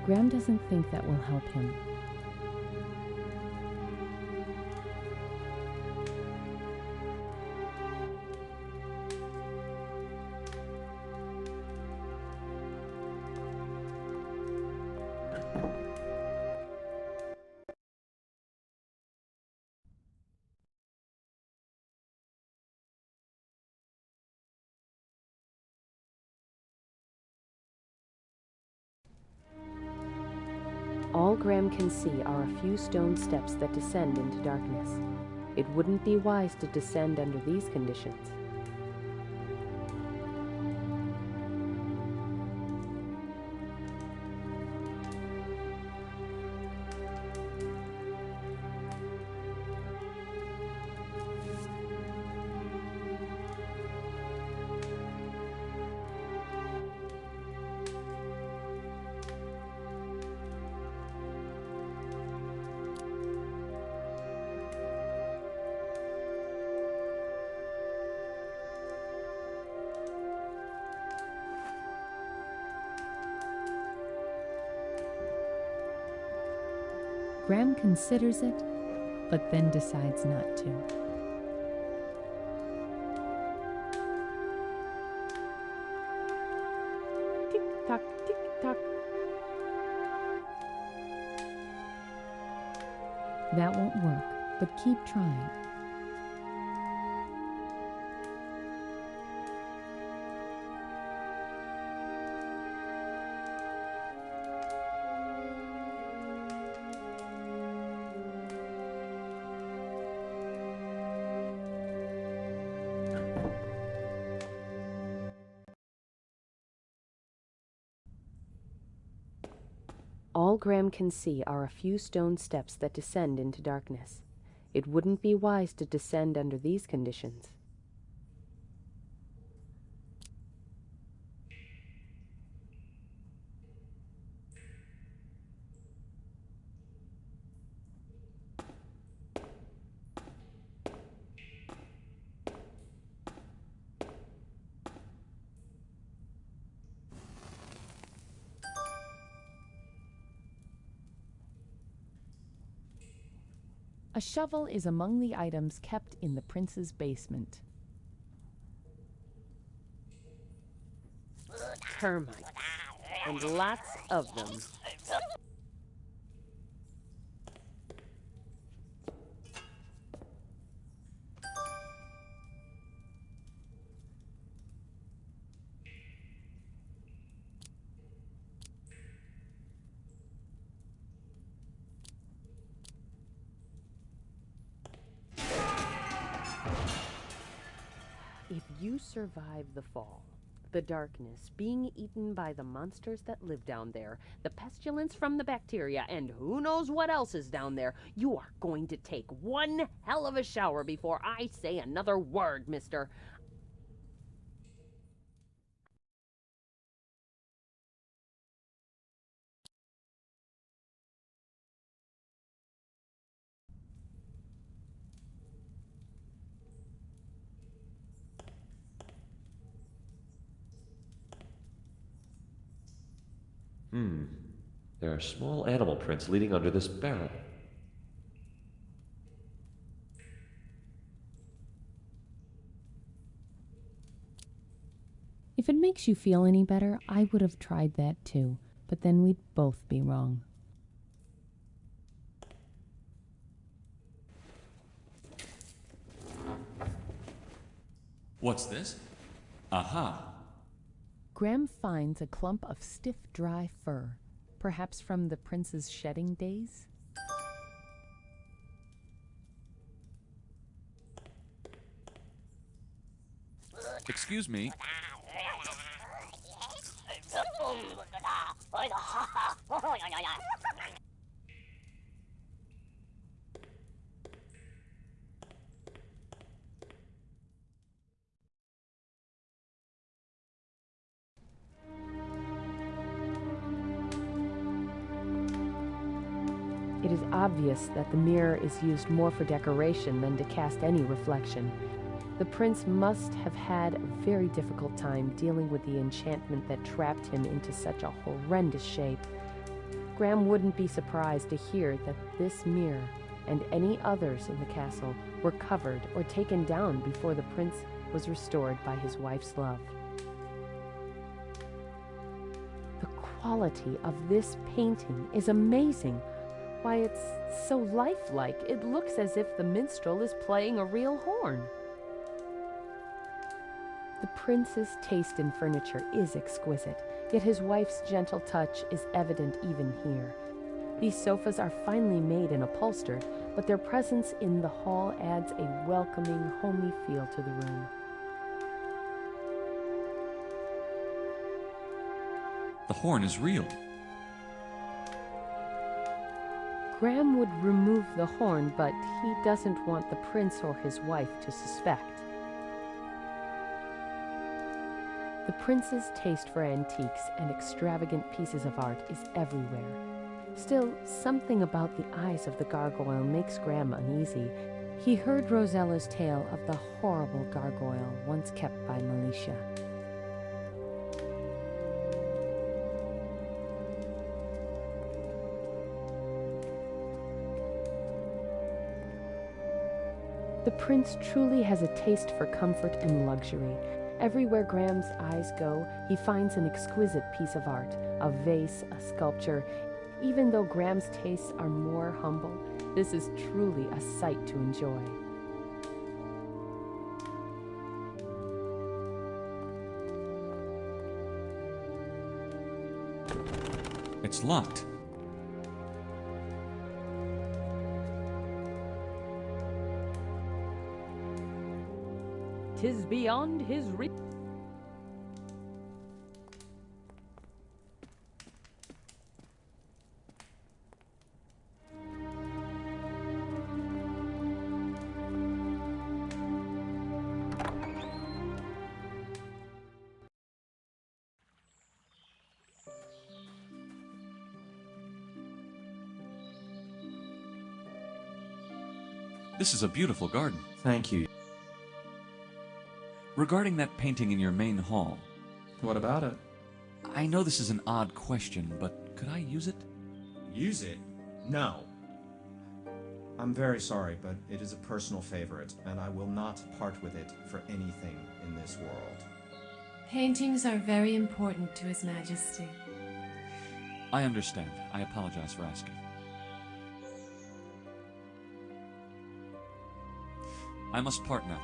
Graham doesn't think that will help him. All Graham can see are a few stone steps that descend into darkness. It wouldn't be wise to descend under these conditions. Graham considers it, but then decides not to. Tick-tock, tick-tock. That won't work, but keep trying. All Graham can see are a few stone steps that descend into darkness. It wouldn't be wise to descend under these conditions. A shovel is among the items kept in the prince's basement. Termites. And lots of them. If you survive the fall, the darkness, being eaten by the monsters that live down there, the pestilence from the bacteria, and who knows what else is down there, you are going to take one hell of a shower before I say another word, mister. There are small animal prints leading under this barrel. If it makes you feel any better, I would have tried that too, but then we'd both be wrong. What's this? Aha! Graham finds a clump of stiff, dry fur, perhaps from the prince's shedding days. Excuse me. It is obvious that the mirror is used more for decoration than to cast any reflection. The prince must have had a very difficult time dealing with the enchantment that trapped him into such a horrendous shape. Graham wouldn't be surprised to hear that this mirror and any others in the castle were covered or taken down before the prince was restored by his wife's love. The quality of this painting is amazing. Why, it's so lifelike. It looks as if the minstrel is playing a real horn. The prince's taste in furniture is exquisite, yet his wife's gentle touch is evident even here. These sofas are finely made and upholstered, but their presence in the hall adds a welcoming, homey feel to the room. The horn is real. Graham would remove the horn, but he doesn't want the prince or his wife to suspect. The prince's taste for antiques and extravagant pieces of art is everywhere. Still, something about the eyes of the gargoyle makes Graham uneasy. He heard Rosella's tale of the horrible gargoyle once kept by Militia. The prince truly has a taste for comfort and luxury. Everywhere Graham's eyes go, he finds an exquisite piece of art, a vase, a sculpture. Even though Graham's tastes are more humble, this is truly a sight to enjoy. It's locked. 'Tis beyond his reach. This is a beautiful garden. Thank you. Regarding that painting in your main hall. What about it? I know this is an odd question, but could I use it? Use it? No. I'm very sorry, but it is a personal favorite, and I will not part with it for anything in this world. Paintings are very important to His Majesty. I understand. I apologize for asking. I must part now.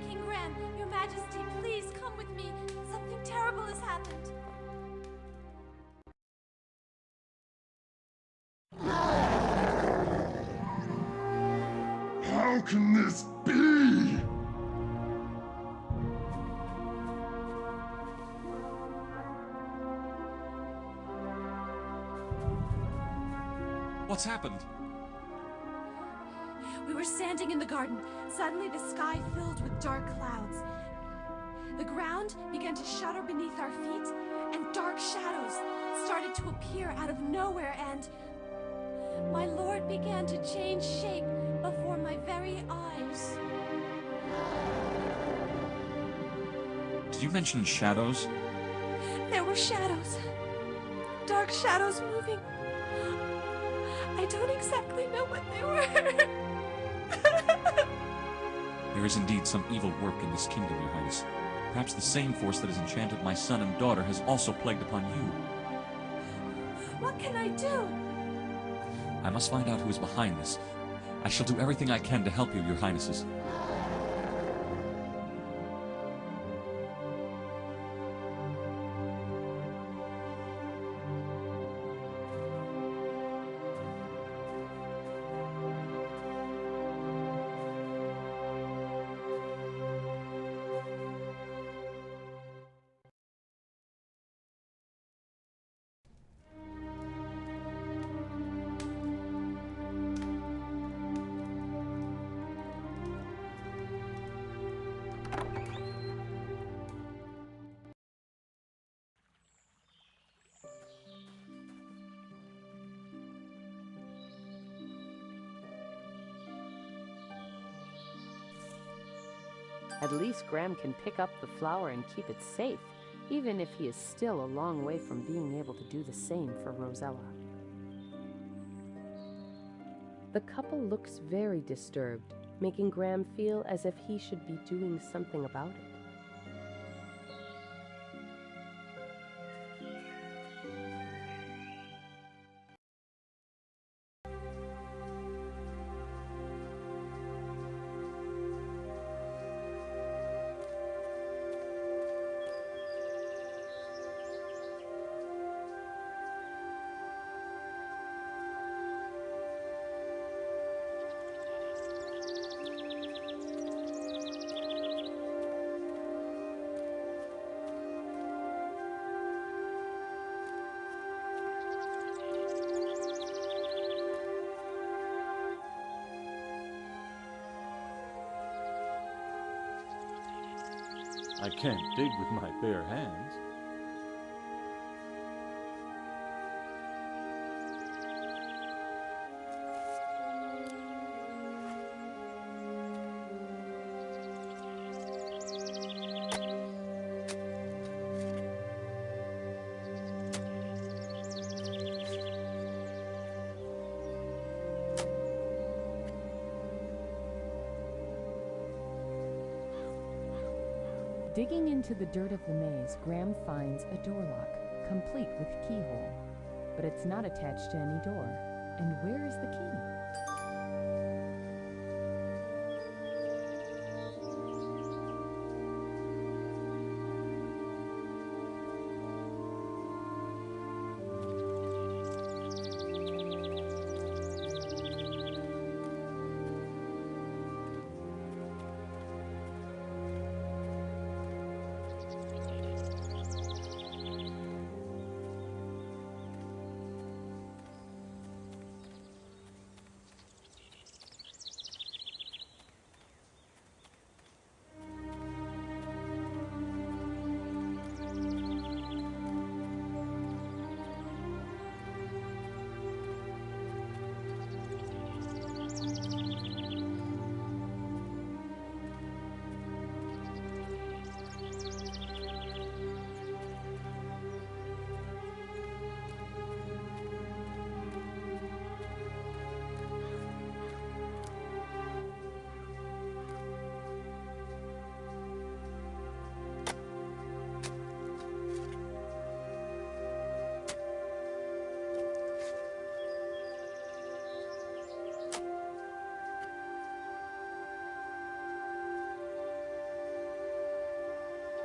King Graham, Your Majesty, please come with me. Something terrible has happened. How can this be? What's happened? We were standing in the garden. Suddenly the sky filled with dark clouds. The ground began to shudder beneath our feet, and dark shadows started to appear out of nowhere, and my lord began to change shape before my very eyes. Did you mention shadows? There were shadows. Dark shadows moving. I don't exactly know what they were. There is indeed some evil work in this kingdom, Your Highness. Perhaps the same force that has enchanted my son and daughter has also plagued upon you. What can I do? I must find out who is behind this. I shall do everything I can to help you, Your Highnesses. At least Graham can pick up the flower and keep it safe. even if he is still a long way from being able to do the same for Rosella. The couple looks very disturbed, making Graham feel as if he should be doing something about it. I can't dig with my bare hands. Digging into the dirt of the maze, Graham finds a door lock, complete with keyhole. But it's not attached to any door. And where is the key?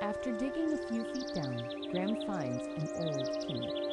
After digging a few feet down, Graham finds an old key.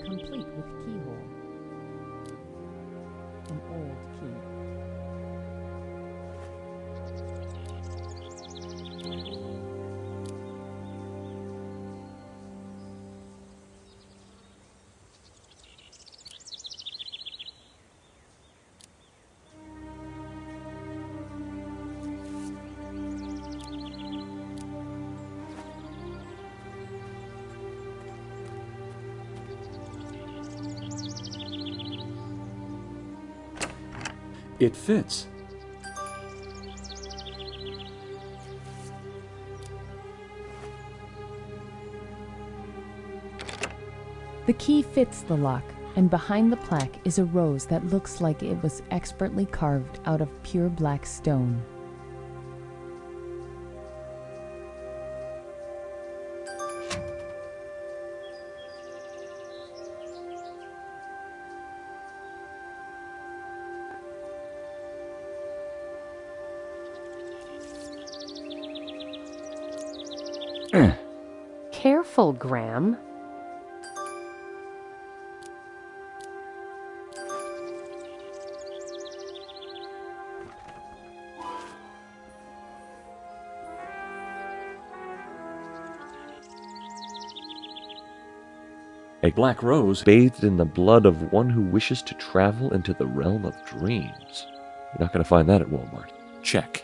Complete with keyhole. An old key. It fits. The key fits the lock, and behind the plaque is a rose that looks like it was expertly carved out of pure black stone. Careful, Graham. A black rose bathed in the blood of one who wishes to travel into the realm of dreams. You're not going to find that at Walmart. Check.